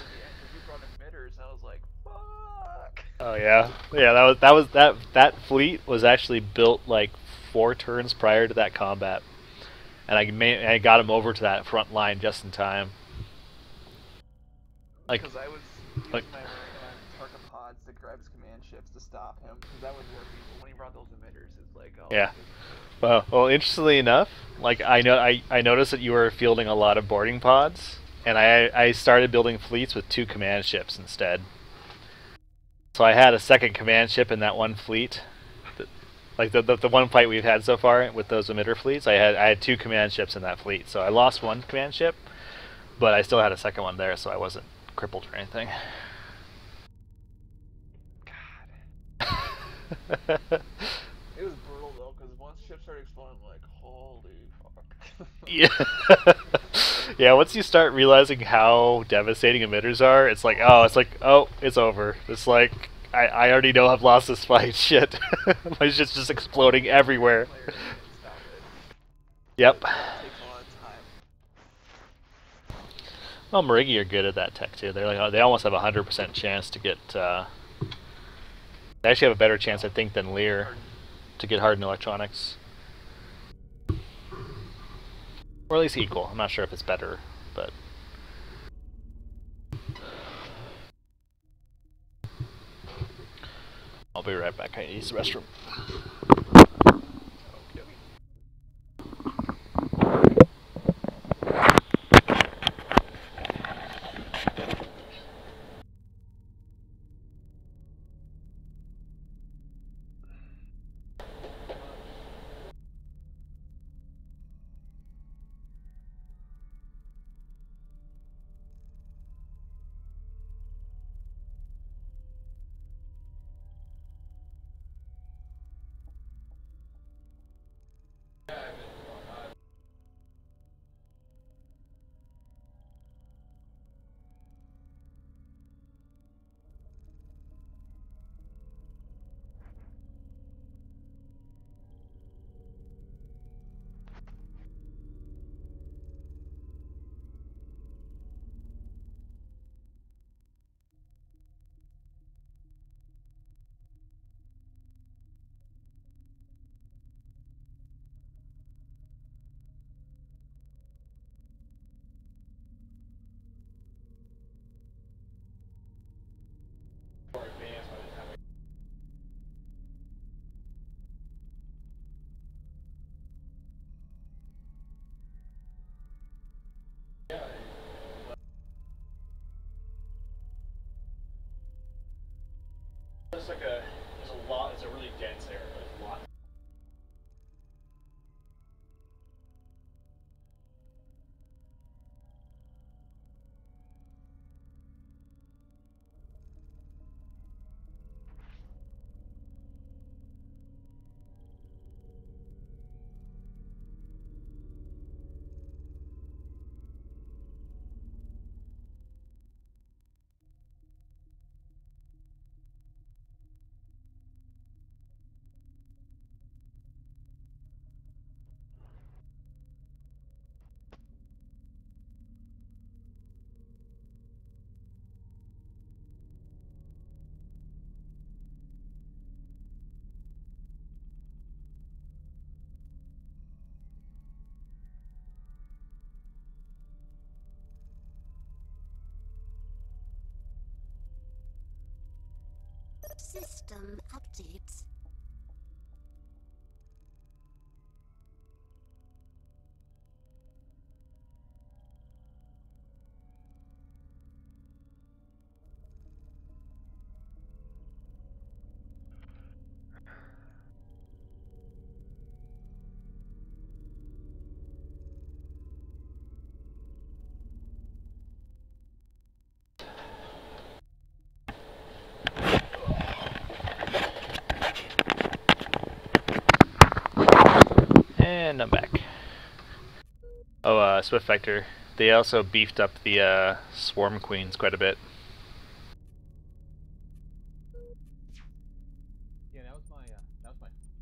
You brought emitters, and I was like, fuck. Oh yeah, that fleet was actually built like 4 turns prior to that combat, and I got him over to that front line just in time. Like, Because I was using my marine pods to grab his command ships to stop him, because that was working. But when he brought those emitters, it's like, oh, Yeah. this is Well, interestingly enough, like I noticed that you were fielding a lot of boarding pods, and I started building fleets with 2 command ships instead. So I had a second command ship in that one fleet. Like the one fight we've had so far with those emitter fleets, I had 2 command ships in that fleet. So I lost 1 command ship, but I still had a second one there, so I wasn't crippled or anything. It was brutal though, because once ships started exploding, I'm like, holy fuck. Yeah. Yeah, once you start realizing how devastating emitters are, it's like, oh, it's over. It's like, I already know I've lost this fight. Shit. My shit's just exploding everywhere. Players can't stop it. Yep. It takes a lot of time. Well, Marigi are good at that tech too. They're like, they almost have a 100% chance to get. They actually have a better chance, I think, than Lear to get hardened electronics, or at least equal. I'm not sure if it's better, but. I'll be right back. I need to use the restroom. It's a really dense area. There's a lot. System updates. And I'm back. Oh, Swift Vector. They also beefed up the Swarm Queens quite a bit. Yeah, that was my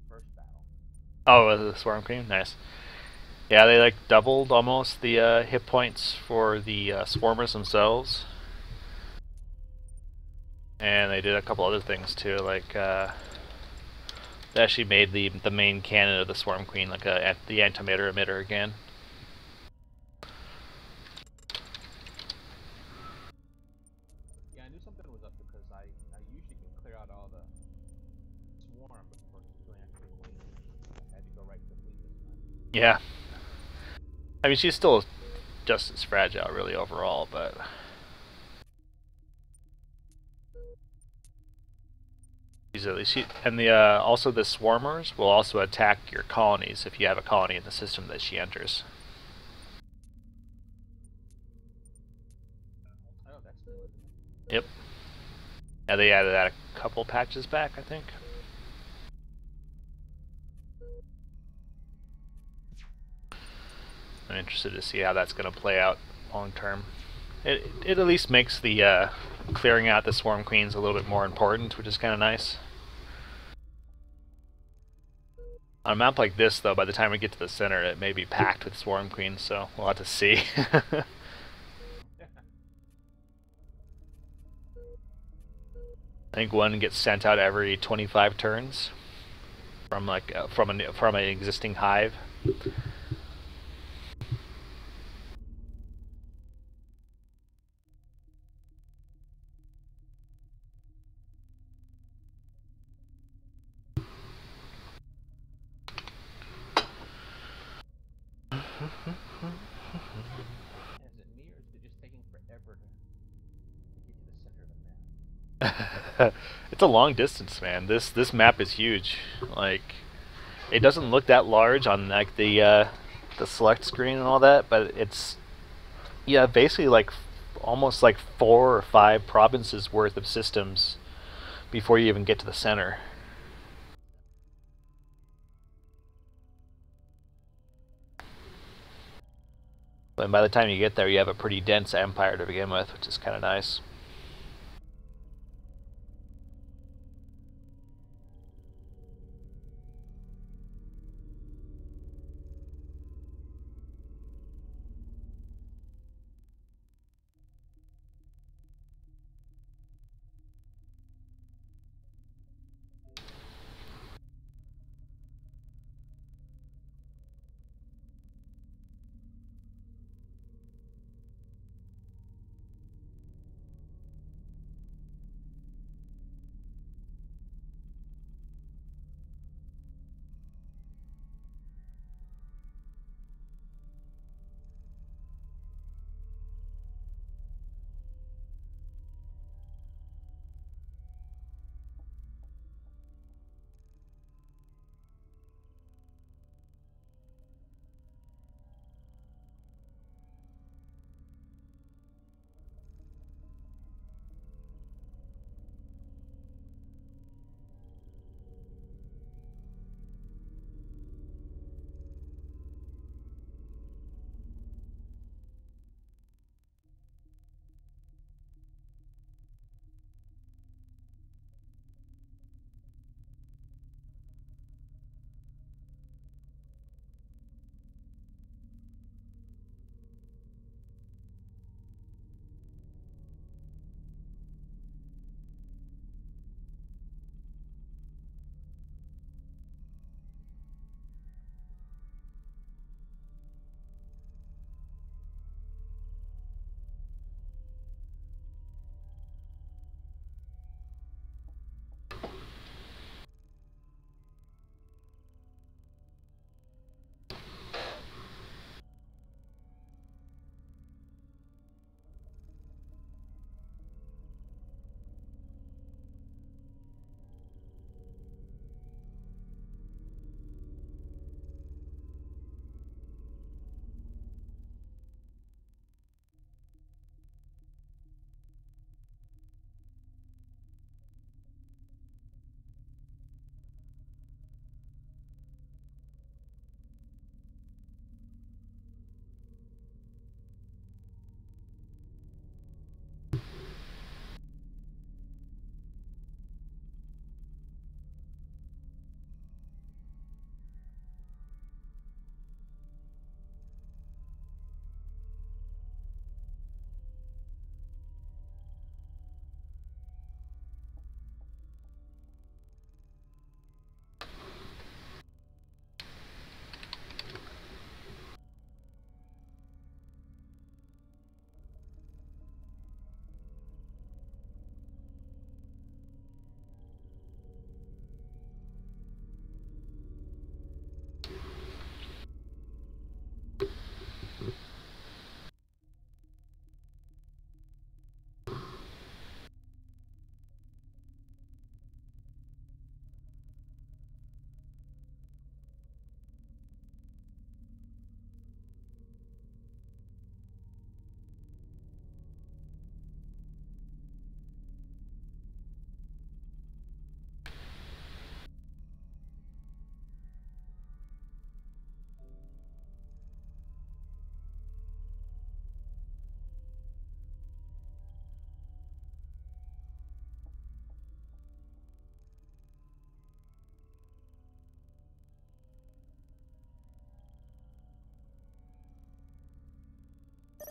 first battle. Oh, was it the Swarm Queen? Nice. Yeah, they like doubled almost the hit points for the Swarmers themselves. And they did a couple other things too, like they actually made the main cannon of the Swarm Queen like the antimatter emitter again. Yeah, I knew something was up because I usually swarm before killing actual queen. I had to go right to the queen this time. Yeah. I mean, she's still just as fragile, really, overall, but... and the also the swarmers will also attack your colonies if you have a colony in the system that she enters. Oh, that's new, isn't it? Yep. Yeah, they added that a couple patches back, I think. I'm interested to see how that's going to play out long term. It at least makes the clearing out the swarm queens a little bit more important, which is kind of nice. On a map like this, though, by the time we get to the center, it may be packed with swarm queens, so we'll have to see. I think one gets sent out every 25 turns from like from an existing hive. Is it me, or is it just taking forever to get to the center of the map? It's a long distance, man. This map is huge. Like, it doesn't look that large on like the select screen and all that, but it's basically like almost like 4 or 5 provinces worth of systems before you even get to the center. And by the time you get there, you have a pretty dense empire to begin with, which is kind of nice.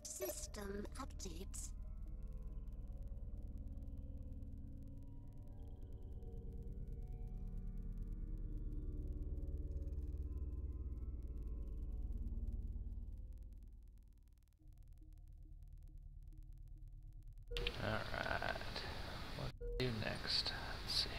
System updates. Alright. What to do next? Let's see.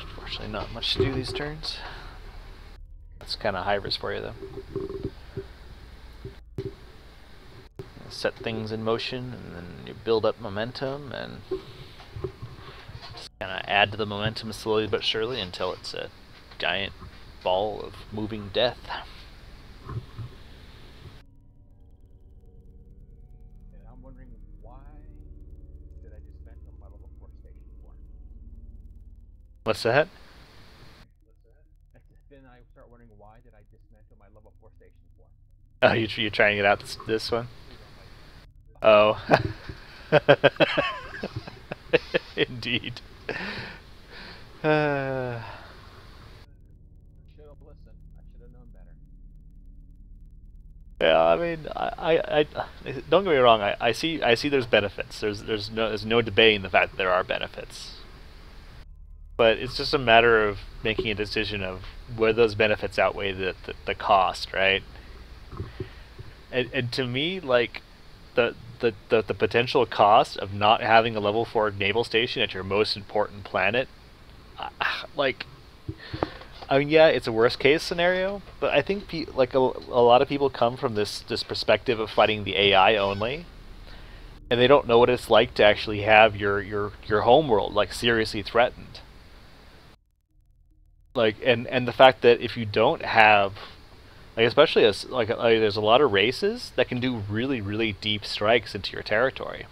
Unfortunately, not much to do these turns. That's kind of high risk for you, though. Set things in motion, and then you build up momentum, and just kind of add to the momentum slowly but surely until it's a giant ball of moving death. And I'm wondering why did I dismantle my level 4 station for? What's that? Then I start wondering why did I dismantle my level 4 station for? Oh, you're trying it out this one? Oh. Indeed. Should have listened. I should have known better. Yeah, I mean, I don't get me wrong. I see there's benefits. There's no debating the fact that there are benefits. But it's just a matter of making a decision of whether those benefits outweigh the cost, right? And to me, like, the potential cost of not having a level 4 naval station at your most important planet, like, I mean, yeah, it's a worst case scenario, but I think like a lot of people come from this perspective of fighting the AI only, and they don't know what it's like to actually have your home world like seriously threatened. Like, and the fact that if you don't have, like, especially as like there's a lot of races that can do really deep strikes into your territory,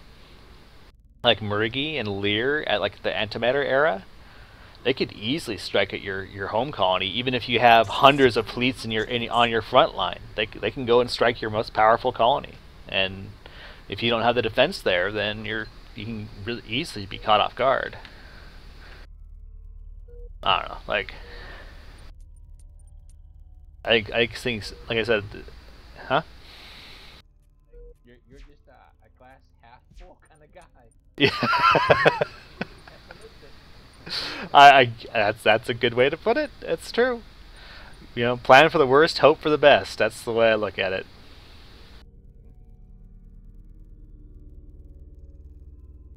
like Murgi and Lear at like the antimatter era. They could easily strike at your home colony, even if you have hundreds of fleets on your front line. They can go and strike your most powerful colony, and if you don't have the defense there, then you can really easily be caught off guard. I don't know, like, I think, like I said, huh? You're just a glass half full kind of guy. Yeah. That's a good way to put it. It's true. You know, plan for the worst, hope for the best. That's the way I look at it.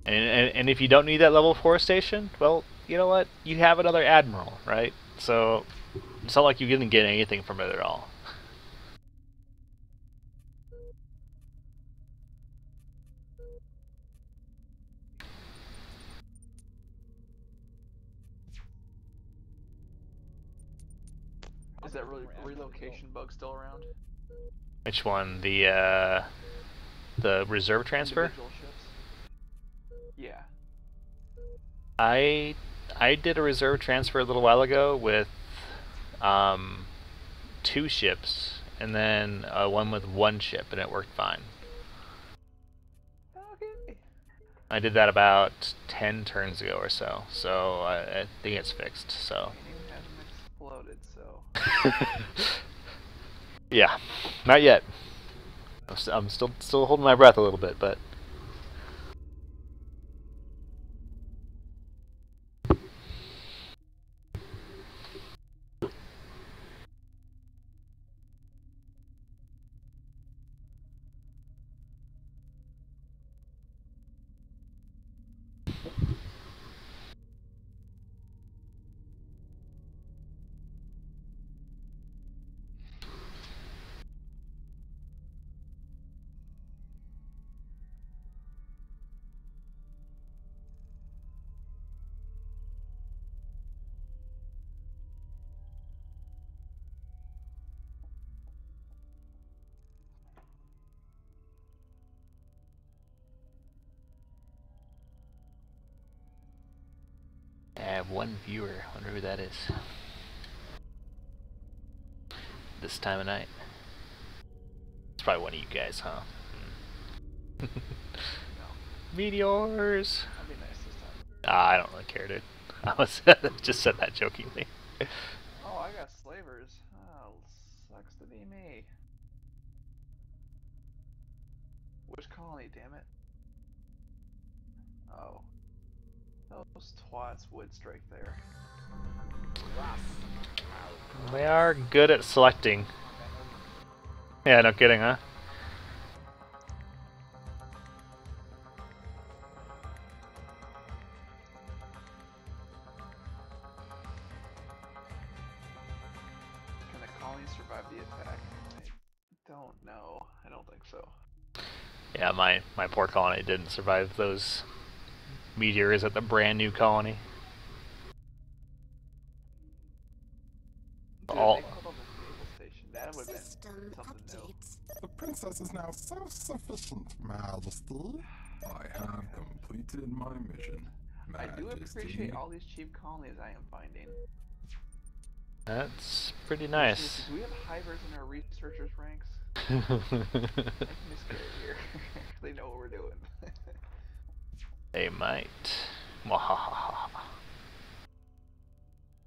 And if you don't need that level 4 station, well, you know what? You have another admiral, right? So it's not like you didn't get anything from it at all. Is that relocation bug still around? Which one? The reserve transfer? Individual ships? Yeah. I did a reserve transfer a little while ago with 2 ships, and then one with 1 ship, and it worked fine. Okay. I did that about 10 turns ago or so, so I think it's fixed. So. Haven't exploded, so. Yeah, not yet. I'm still holding my breath a little bit, but. have one viewer. Wonder who that is. This time of night. It's probably one of you guys, huh? Meteors! That'd be nice this time. I don't really care, dude. I was just said that jokingly. Oh, I got slavers. Oh, sucks to be me. Which colony, damn it? Oh. Those twats would strike there. They are good at selecting. Yeah, no kidding, huh? Can the colony survive the attack? I don't know. I don't think so. Yeah, my poor colony didn't survive those meteors at the brand new colony. Dude, All they called up the naval station. That would have been System something new. updates. The princess is now self-sufficient, Majesty. I have completed my mission, I do Majesty. appreciate all these cheap colonies I am finding. That's pretty nice. Do we have hivers in our researchers' ranks? Making me scared here. They know what we're doing. They might. Mwahaha.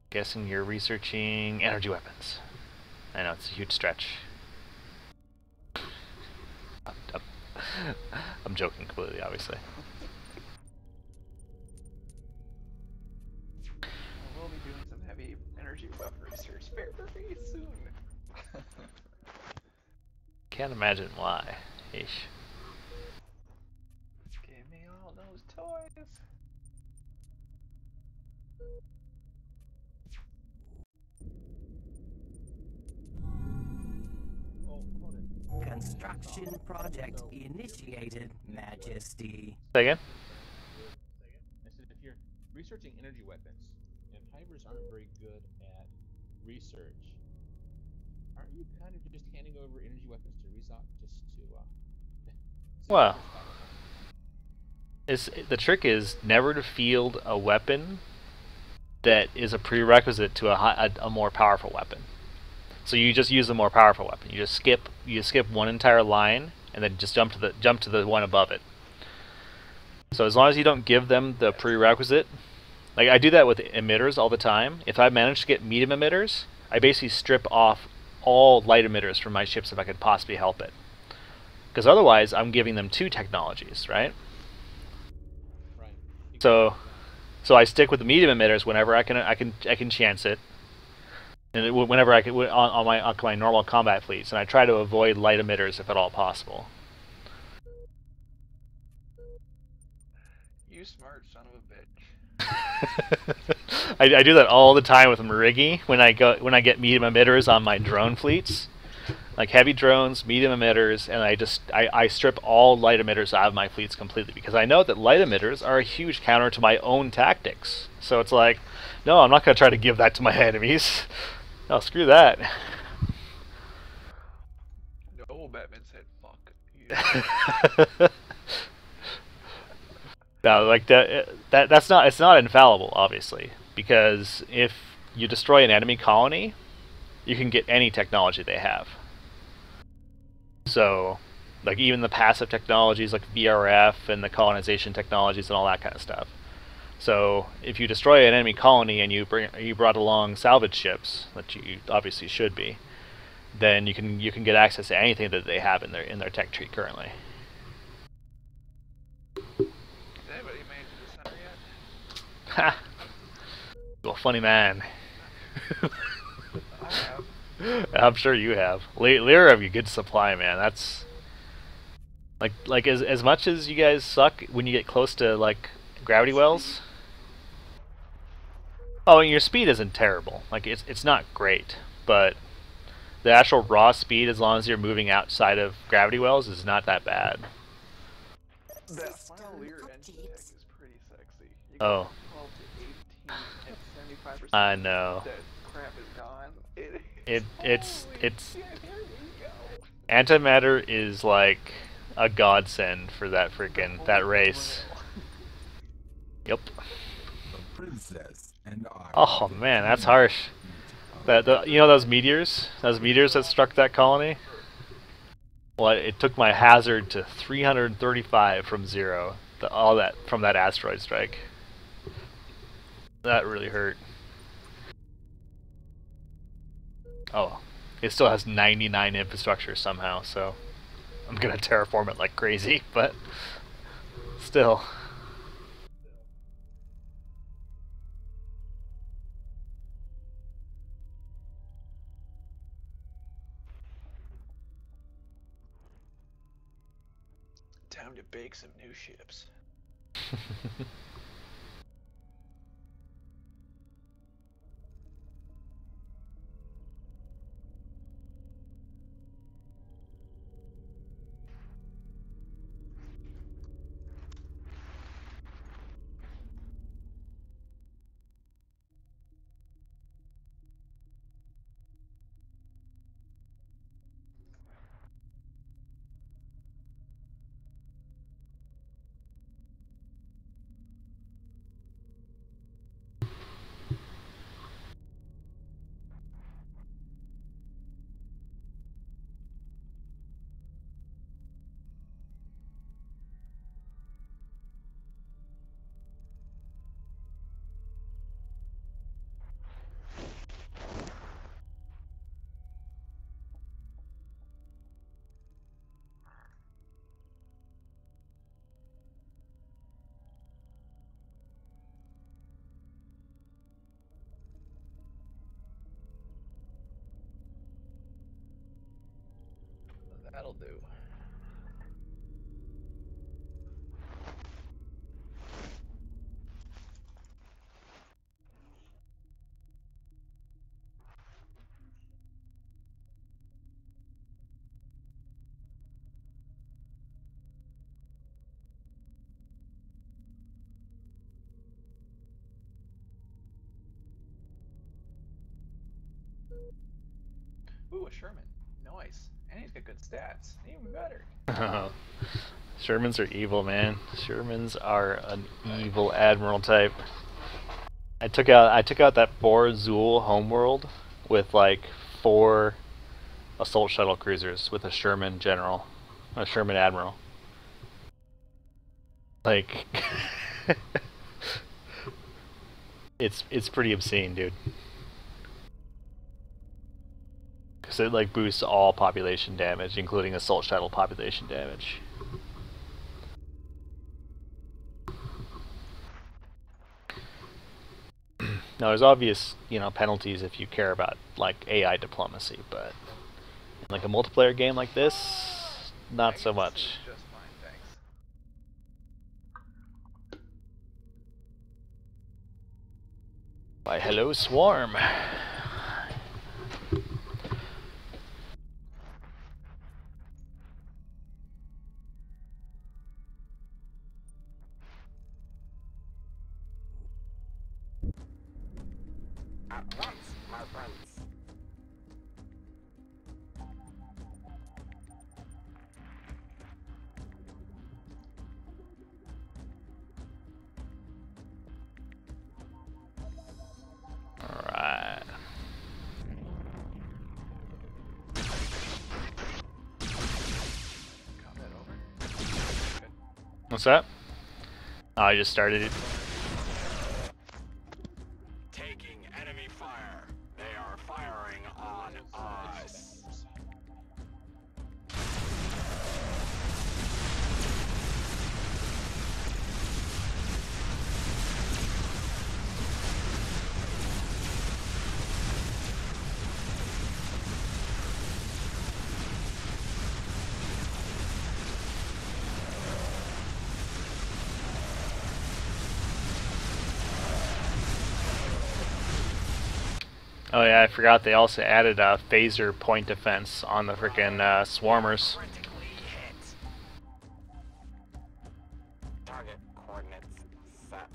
Guessing you're researching energy weapons. I know, it's a huge stretch. I'm joking completely, obviously. We'll be doing some heavy energy weapon research very soon. Can't imagine why. Ish. Give me all those toys. Oh, hold it. Construction project initiated, Majesty. Say again? I said if you're researching energy weapons, and hivers aren't very good at research, aren't you kind of just handing over energy weapons to Rezoc just to Well, the trick is never to field a weapon that is a prerequisite to a more powerful weapon. So you just use the more powerful weapon. You skip one entire line and then just jump to the one above it. So as long as you don't give them the prerequisite, like I do that with emitters all the time. If I manage to get medium emitters, I basically strip off all light emitters from my ships if I could possibly help it. Because otherwise, I'm giving them two technologies, right? right. So I stick with the medium emitters whenever I can chance it, and whenever I can on my normal combat fleets, and I try to avoid light emitters if at all possible. You smart son of a bitch. I do that all the time with Marigi when I get medium emitters on my drone fleets, like heavy drones, medium emitters, and I strip all light emitters out of my fleets completely because I know that light emitters are a huge counter to my own tactics. So it's like, no, I'm not going to try to give that to my enemies. No, screw that. No, Batman said fuck you. No, like that's not, it's not infallible, obviously, because if you destroy an enemy colony, you can get any technology they have. So, like even the passive technologies like VRF and the colonization technologies and all that kind of stuff. So if you destroy an enemy colony and you brought along salvage ships, that you obviously should be, then you can get access to anything that they have in their tech tree currently. Has anybody made it to the center yet? Ha! You're a funny man. I have. I'm sure you have. Lyra have you good supply, man. That's like as much as you guys suck when you get close to like gravity wells. Oh, and your speed isn't terrible. Like it's not great, but the actual raw speed, as long as you're moving outside of gravity wells, is not that bad. That System final Lear engine tech updates. is pretty sexy. You Oh. go from 12 to 18 and 75%. I know. That crap is gone. It's Yeah, there you go. antimatter is like a godsend for that race. Yep. The princess and I Oh will man, that's continue harsh. You know those meteors that struck that colony? Well, it took my hazard to 335 from 0. All that from that asteroid strike. That really hurt. Oh, it still has 99 infrastructure somehow, so I'm gonna terraform it like crazy, but still. Time to bake some new ships. That'll do. Ooh, a Sherman. Nice. And he's got good stats. Even better. Shermans are evil, man. Shermans are an evil admiral type. I took out that 4 Zool homeworld with like 4 assault shuttle cruisers with a Sherman general, a Sherman admiral. Like, it's pretty obscene, dude. Because it like boosts all population damage, including assault shuttle population damage. Now, there's obvious, penalties if you care about like AI diplomacy, but in like a multiplayer game like this, not so much. Just fine, thanks. Why, hello, Swarm. At once, my friends. Alright. Combat over. Good. What's that? Oh, I just started it. Taking enemy fire. They are firing on us. Oh yeah, I forgot they also added a phaser point defense on the frickin' swarmers. Critically hit. Target coordinates set.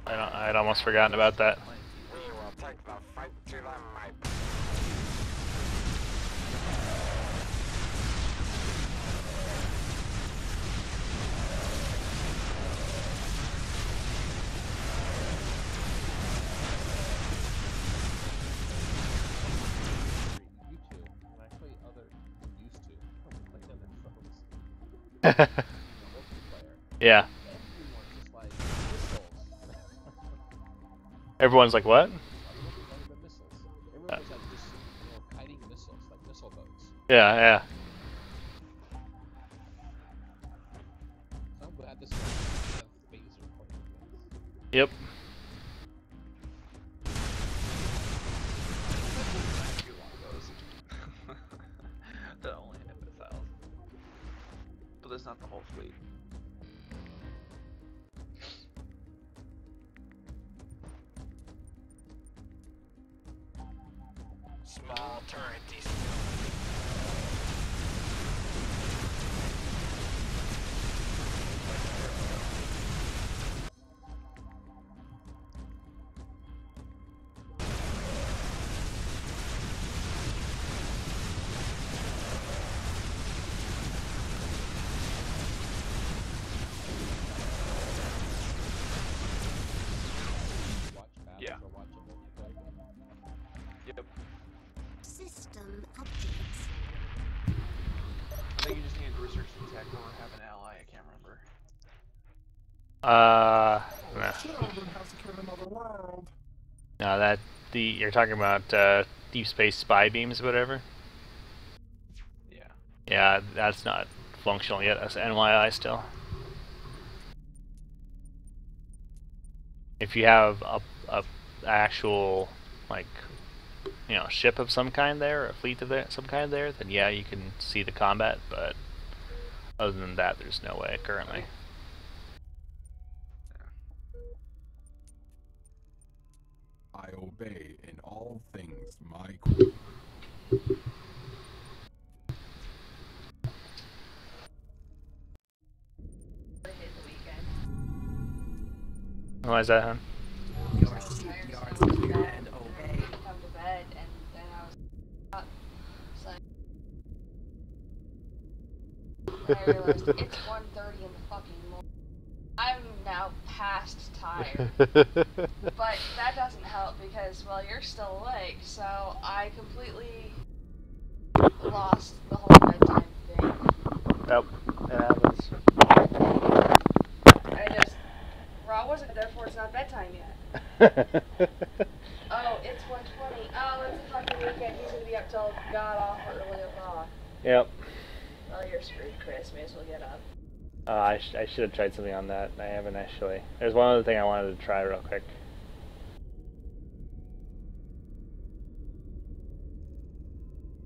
I'd almost forgotten about that. We will take the fight to the might. multiplayer. Yeah. Everyone's just like missiles. Everyone's like, what? Everyone's nothing but missiles. Everyone was like just kiting missiles, like missile boats. Yeah, yeah. Some would have this have phaser pointing things. Yep. Do one of those. That only hit missiles. But that's not the whole fleet. Small turret Watch battles Yeah. or watch a multiplayer game. Yep. System updates. I think you just need to research the tech or have an ally. I can't remember. Nah. Children have secured another world. No, you're talking about deep space spy beams, or whatever. Yeah. Yeah, that's not functional yet. That's NYI still. If you have a actual ship of some kind there, or a fleet of some kind there, then yeah, you can see the combat. But other than that, there's no way currently. I obey in all things my queen. Why is that, hon? Your CPRs and obey. Come to bed, and then I was up. So I realized it's 1:30 in the fucking morning. I'm now past tired. But that doesn't help because, well, you're still awake, so I completely lost the whole bedtime thing. Nope, it happens. Raw wasn't, therefore it's not bedtime yet. Oh, it's 1:20. Oh, it's a fucking weekend. He's gonna be up till god awful early o'clock. Yep. Oh, you're screwed, Chris. May as well get up. I should have tried something on that. I haven't actually. There's one other thing I wanted to try real quick.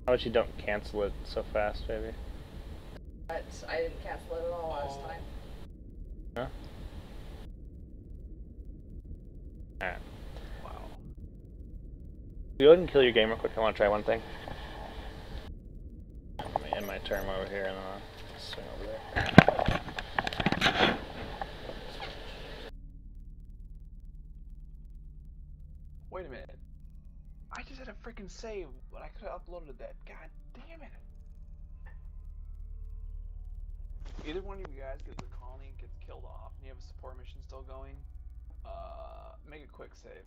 How about you don't cancel it so fast, baby? I didn't cancel it at all last time. Huh? Alright. Wow. Go ahead and kill your game real quick. I want to try one thing. Let me end my term over here and then I'll swing over there. Wait a minute. I just had a freaking save when I could have uploaded that. God damn it. Either one of you guys gets a colony, gets killed off, and you have a support mission still going, make a quick save.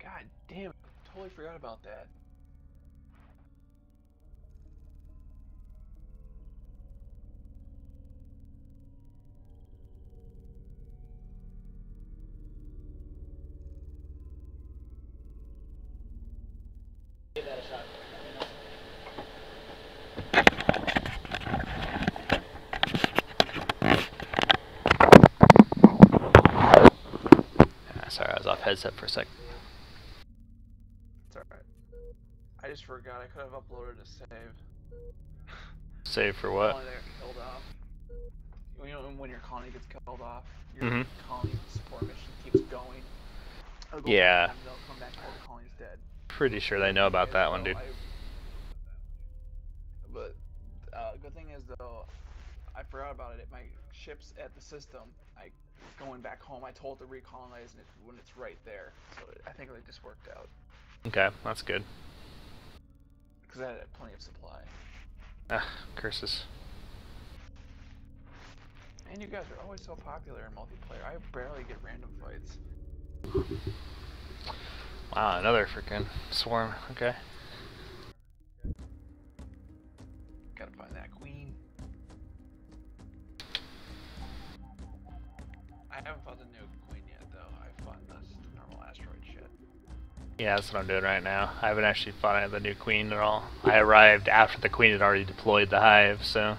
God damn it. Totally forgot about that. Give that a shot. Sorry, I was off headset for a sec. It's alright. I just forgot I could have uploaded a save. Save for what? Colony that got killed off. You know, when your colony gets killed off, your colony support mission keeps going. It'll go Yeah. back and they'll come back and the colony's dead. Pretty sure they know about that one, dude. But good thing is though, I forgot about it. My ship's at the system. Going back home, I told it to recolonize it when it's right there. So I think it just worked out Okay, that's good. because I had plenty of supply. Ah, curses. And you guys are always so popular in multiplayer. I barely get random fights. Wow, another freaking swarm. Okay. Gotta find that queen. I haven't found the new queen yet, though. I found this normal asteroid shit. Yeah, that's what I'm doing right now. I haven't actually found the new queen at all. I arrived after the queen had already deployed the hive, so...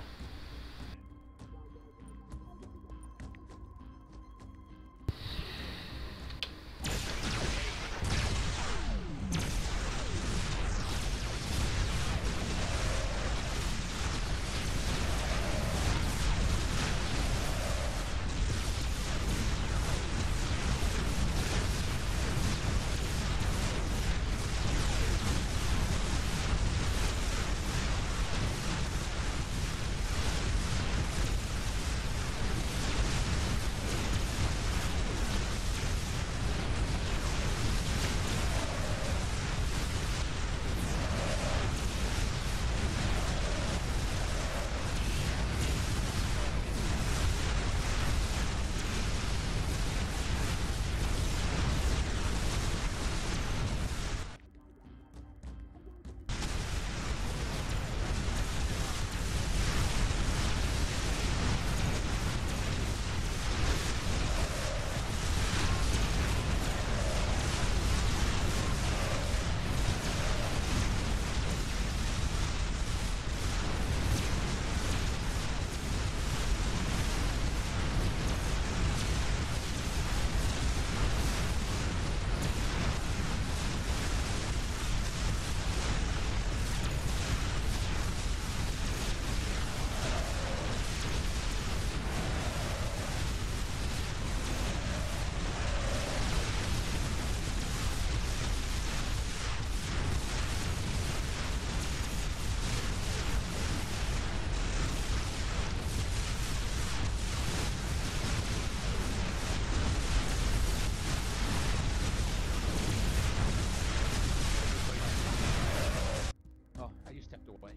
Oh, I just stepped away.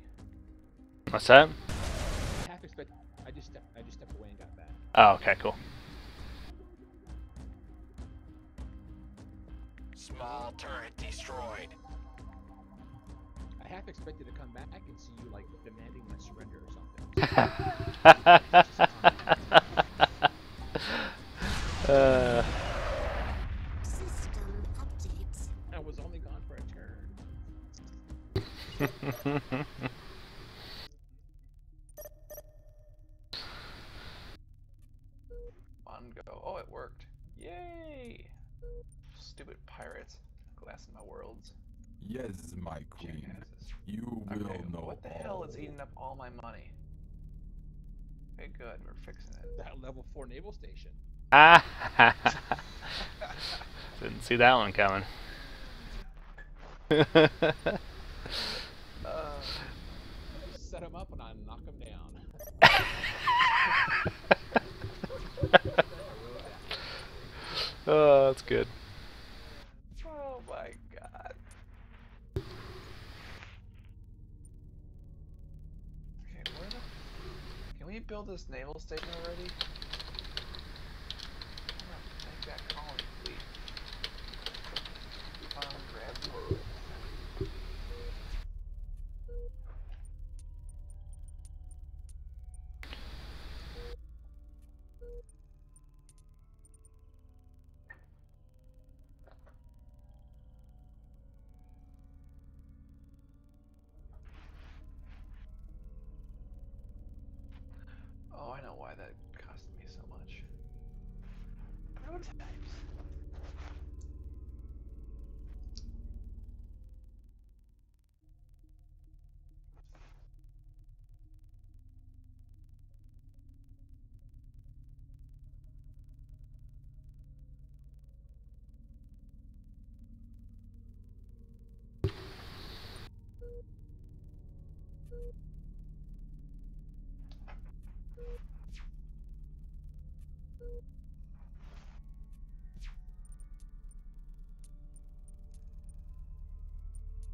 What's that? Half expect. I just stepped away and got back. Oh, okay, cool. Small turret destroyed. I half expected to come back and see you like demanding my surrender or something. System updates. I was only gone for a turn. On go. Oh, it worked. Yay! Stupid pirates. Glass in my worlds. Yes, my queen. Jackasses. You will Okay, know what the hell is eating up all my money? Okay, good. We're fixing it. That level 4 naval station. Ah! Didn't see that one coming. Just set him up and I knock him down. Oh, that's good. Oh my god. Okay, where the... Can we build this naval station already? I'm gonna make that colony fleet. Grab more. Oh, I know why that cost me so much. Prototypes.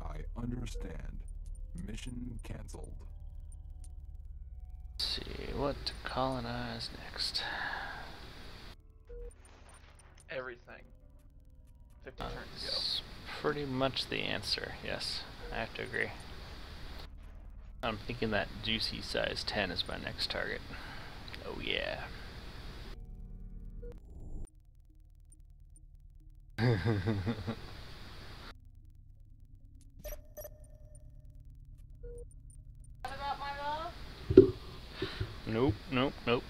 I understand. Mission cancelled. Let's see what to colonize next. Everything. 50 turns ago. That's pretty much the answer. Yes, I have to agree. I'm thinking that juicy size 10 is my next target. Oh yeah. What about my love? Nope, nope, nope.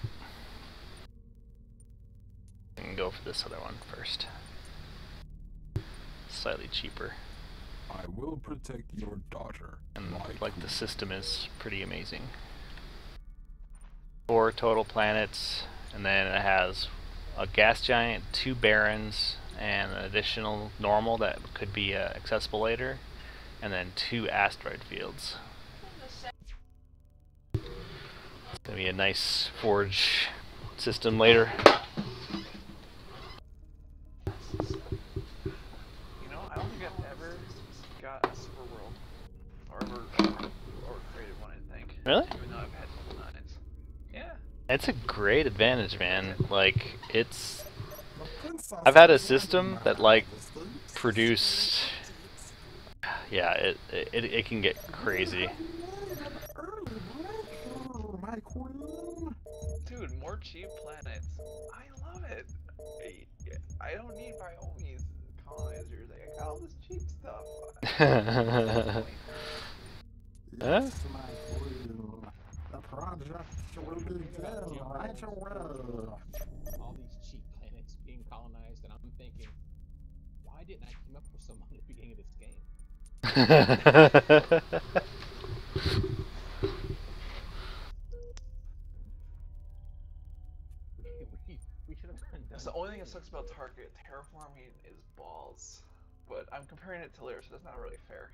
I can go for this other one first. Slightly cheaper. I will protect your daughter. And my like the queen. system is pretty amazing. 4 total planets, and then it has a gas giant, 2 barons, and an additional normal that could be accessible later, and then 2 asteroid fields. It's gonna be a nice forge system later. You know, I don't think I've ever got a super world, or created one. I think. Really? Even though I've had level 9s. Yeah. It's a great advantage, man. Like, it's... The princess I've had a is system my that, like, majesty. produced... Yeah, it can get crazy. Early breakthrough, my queen. Dude, more cheap planets. I love it. I don't need Biomes colonizers. I got all this cheap stuff. Yes, my queen. The project will begin right away. All these cheap planets being colonized, and I'm thinking, why didn't I team up with someone at the beginning of this game? We should have done. That's the only thing that sucks about terraforming is balls. But I'm comparing it to Lyra, so that's not really fair.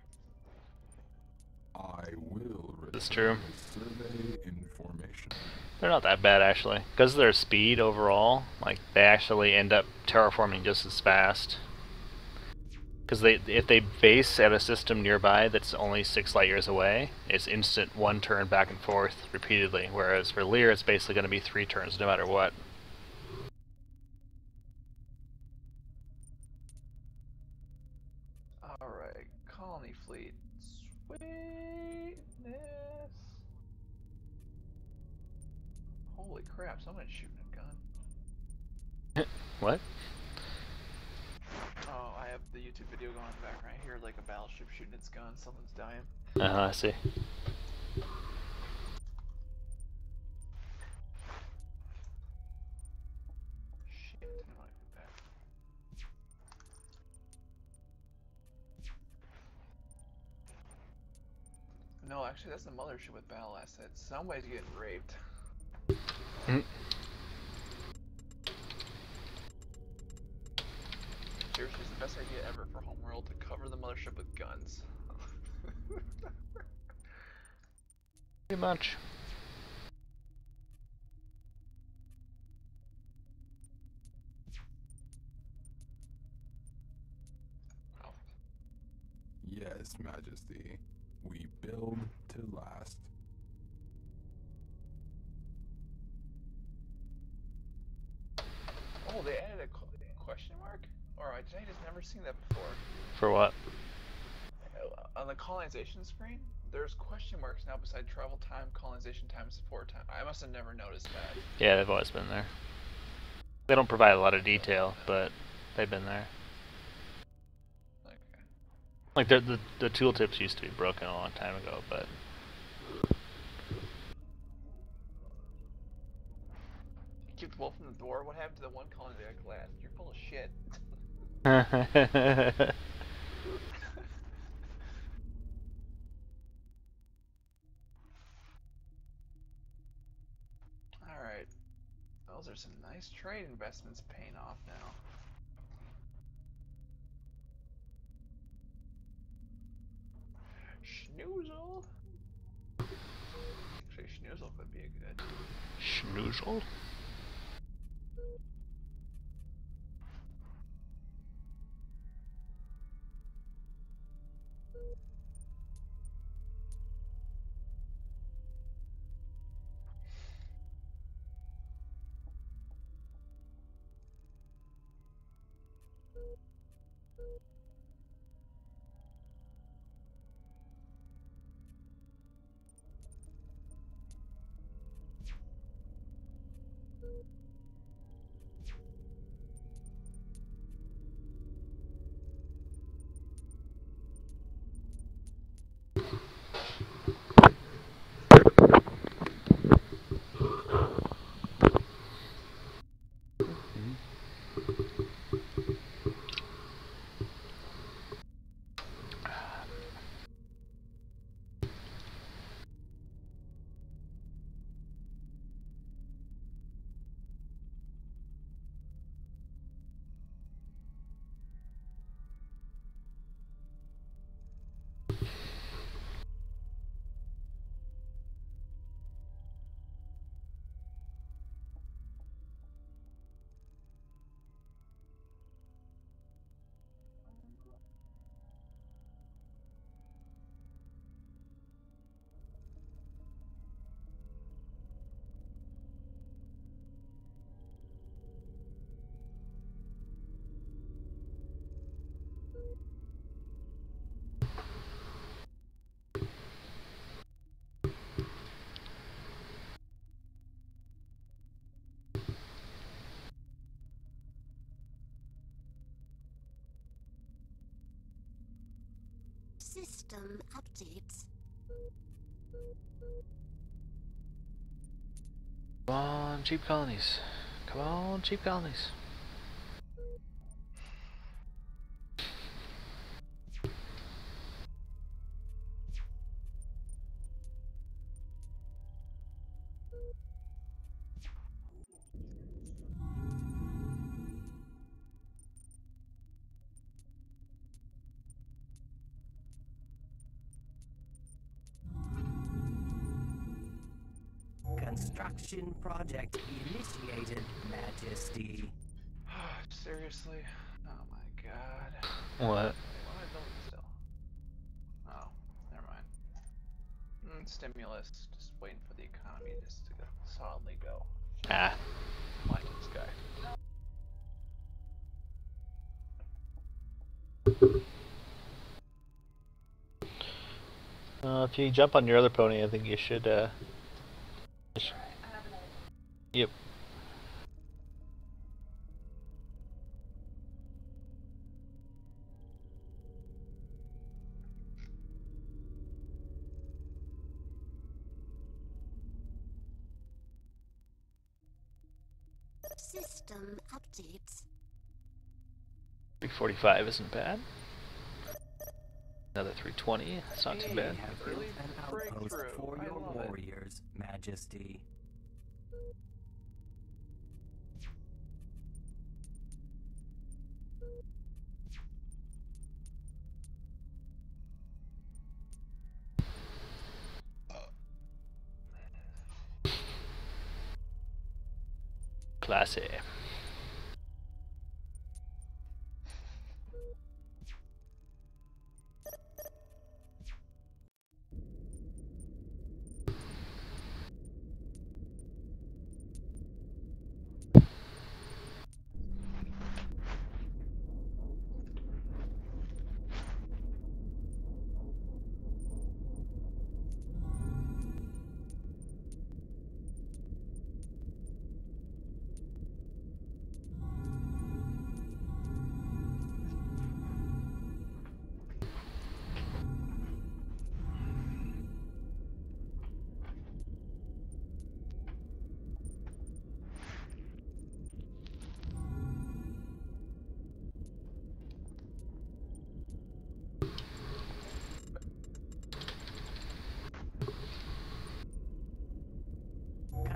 I will That's return true. with survey information. They're not that bad, actually. Because of their speed overall, like, they actually end up terraforming just as fast. Because if they base at a system nearby that's only 6 light years away, it's instant 1 turn back and forth repeatedly. Whereas for Lear, it's basically going to be 3 turns no matter what. Alright, colony fleet. Sweetness. Holy crap, somebody's shooting a gun. What? Oh, I have the YouTube video going in the background. I hear like a battleship shooting its gun, someone's dying. I see. Shit, I don't want to do that. No, actually that's the mothership with battle assets. Somebody's getting raped. Mm. Seriously, it's the best idea ever for Homeworld to cover the mothership with guns. Pretty much. Yes, Majesty. We build to last. Oh, they added a question mark? Alright, I just never seen that before. For what? On the colonization screen, there's question marks now beside travel time, colonization time, and support time. I must have never noticed that. Yeah, they've always been there. They don't provide a lot of detail, but they've been there. Okay. Like, the tooltips used to be broken a long time ago, but... Keep the wolf from the door. What happened to the one colony that got glass? You're full of shit. Alright. Those are some nice trade investments paying off now. Schnoozle? Actually, Schnoozle could be a good. Schnoozle? System updates. Come on, cheap colonies. Come on, cheap colonies. Construction project initiated, Majesty. Seriously? Oh my god. What? Why am I building still? Oh, never mind. Stimulus. Just waiting for the economy just to solidly go. Ah. Fly to the sky. If you jump on your other pony, I think you should. Yep. System updates. 345 isn't bad. Another 320. That's not too bad. Have Really built an outpost breakthrough. for I your love it. warriors, Majesty. Classy.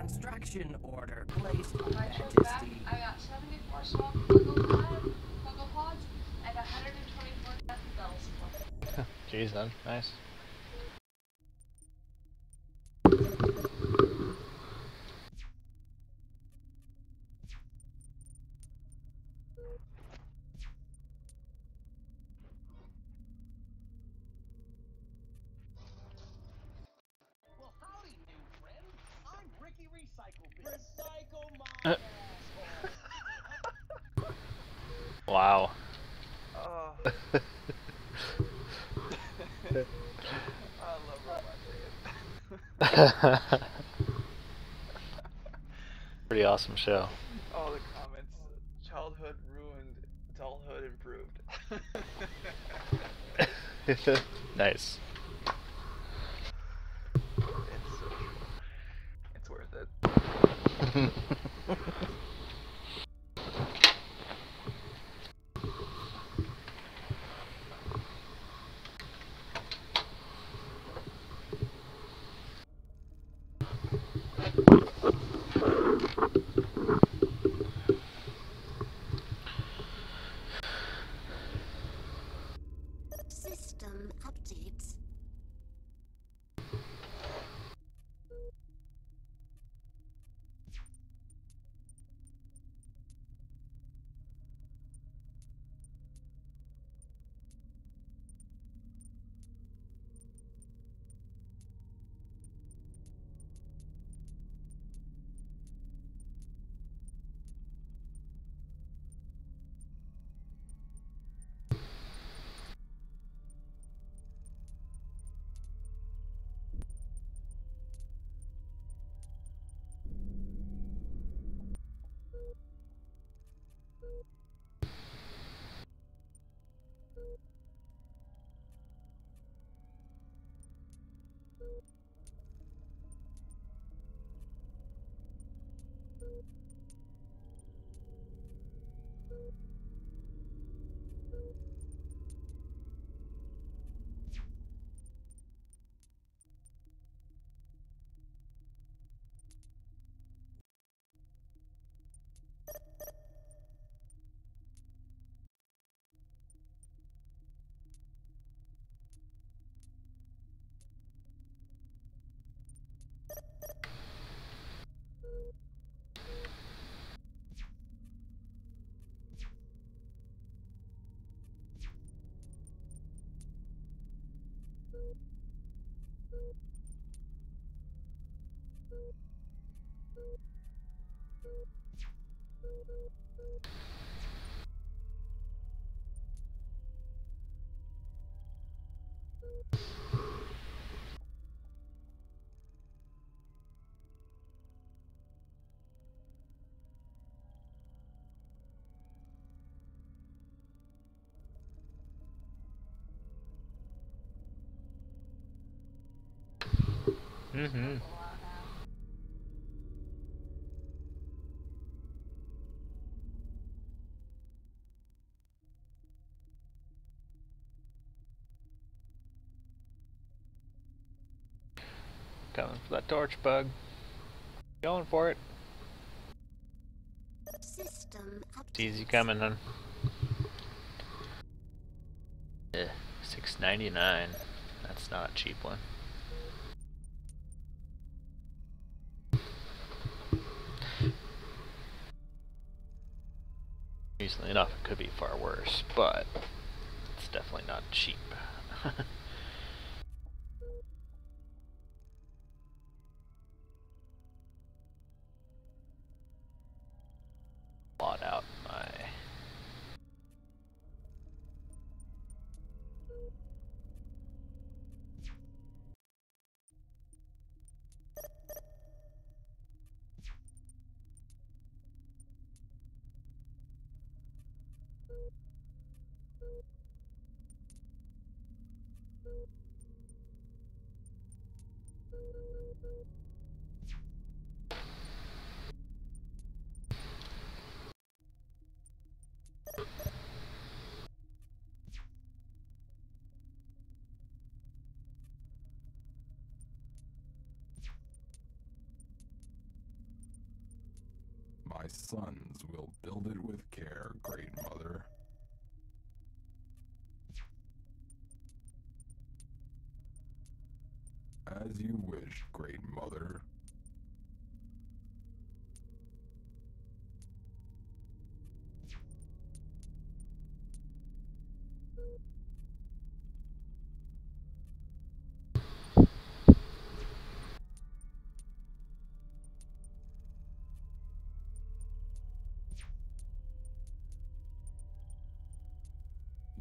Construction order placed, My trip back, Majesty. I got 74 small fungal pods and 124 death bells. Jeez, then. Nice. Well, howdy, new friend. I'm Ricky Recycle Bin. Recycle my asshole. Wow. Oh. I love robot chicken. Pretty awesome show. All the comments. Childhood ruined, adulthood improved. Nice. It's so true. It's worth it. System updates. Mm-hmm. A lot now. Coming for that torch bug. Going for it. System It's easy updates. coming, hun. $6.99. That's not a cheap one. Easily enough, it could be far worse, but it's definitely not cheap. Blot out my... My sons will build it with care, Great Mother. As you wish, Great Mother.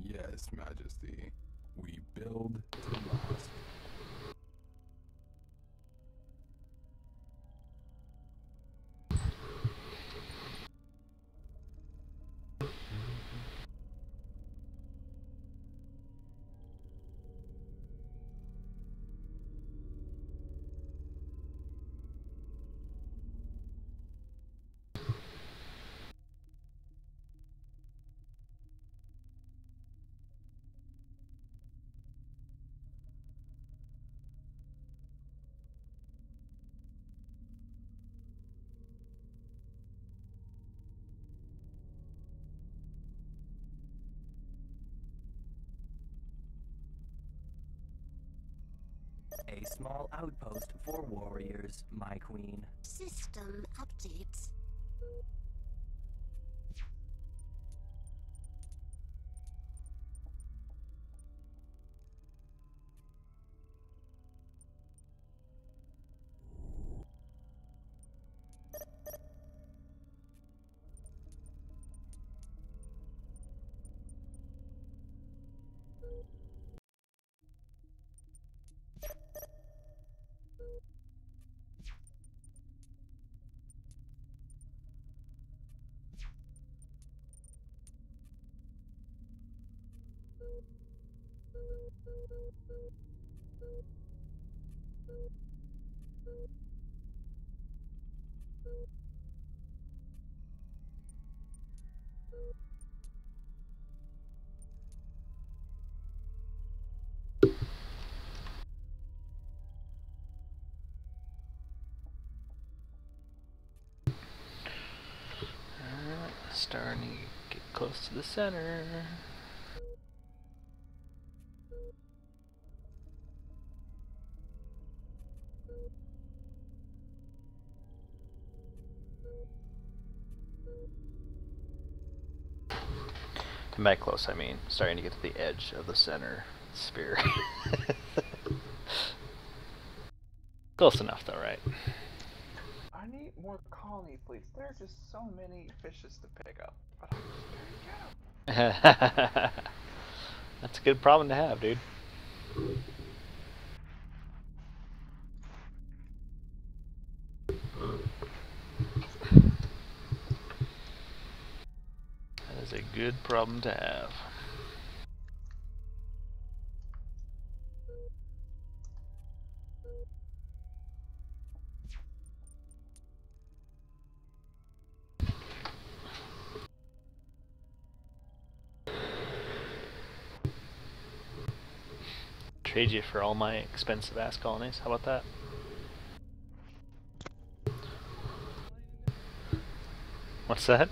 Yes, Majesty. We build to last. A small outpost for warriors, my queen. System updates. Starting to get close to the center. And by close, I mean starting to get to the edge of the center sphere. Close enough, though, right? I need more colony fleets. There are just so many fishes to pick up, but I'm just gonna get them. That's a good problem to have, dude. That is a good problem to have. trade you for all my expensive ass colonies. How about that? What's that?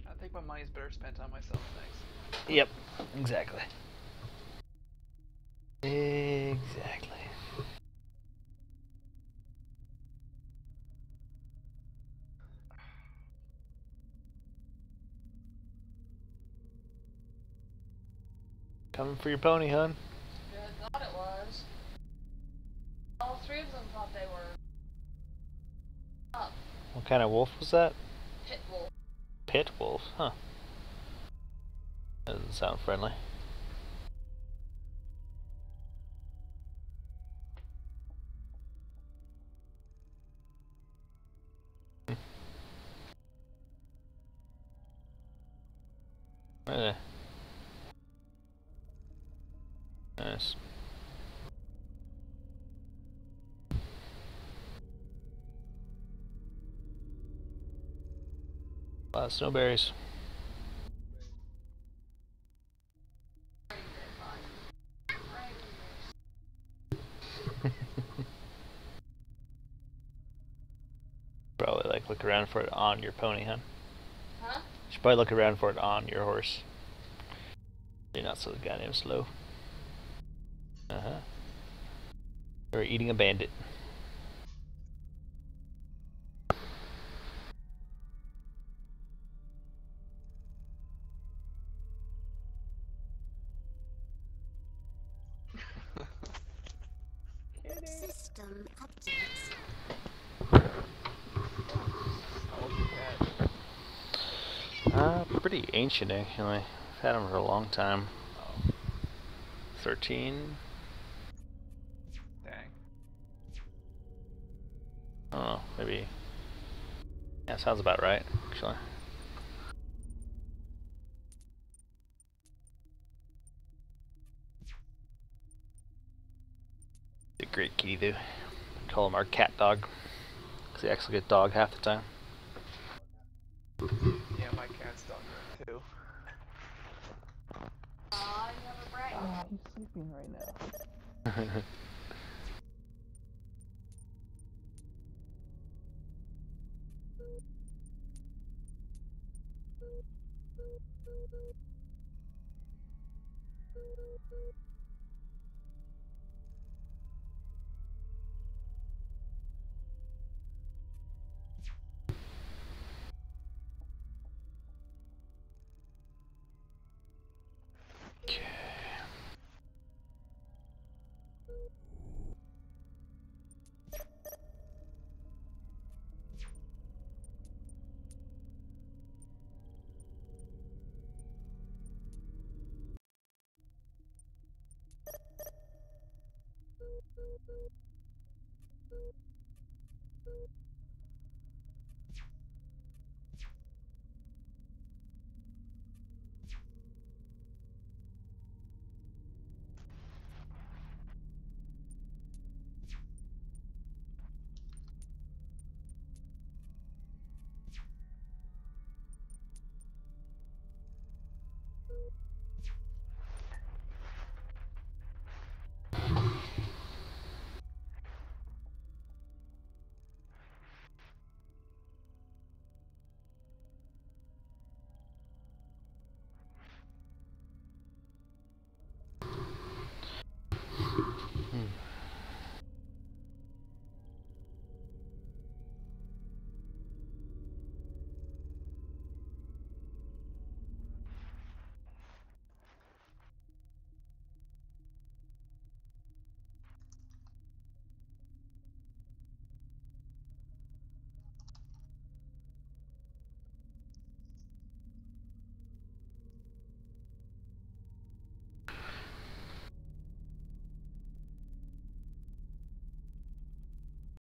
I think my money's better spent on myself, thanks. Yep, exactly. Exactly. Coming for your pony, hun. Yeah, I thought it was. All three of them thought they were up. What kind of wolf was that? Pit wolf. Pit wolf, huh? That doesn't sound friendly. Eh. Nice. A lot of snowberries. Probably like look around for it on your pony, huh? Huh? You should probably look around for it on your horse. You're not so goddamn slow. You're eating a bandit. System updates. How old's your cat? Pretty ancient actually. I've had him for a long time. 13? Dang. I don't know, maybe. Yeah, sounds about right, actually. He's a great kitty, though. We call him our cat dog. Because he acts like a dog half the time. Yeah, my cat's dog too. Aw, you have a brat. He's sleeping right now.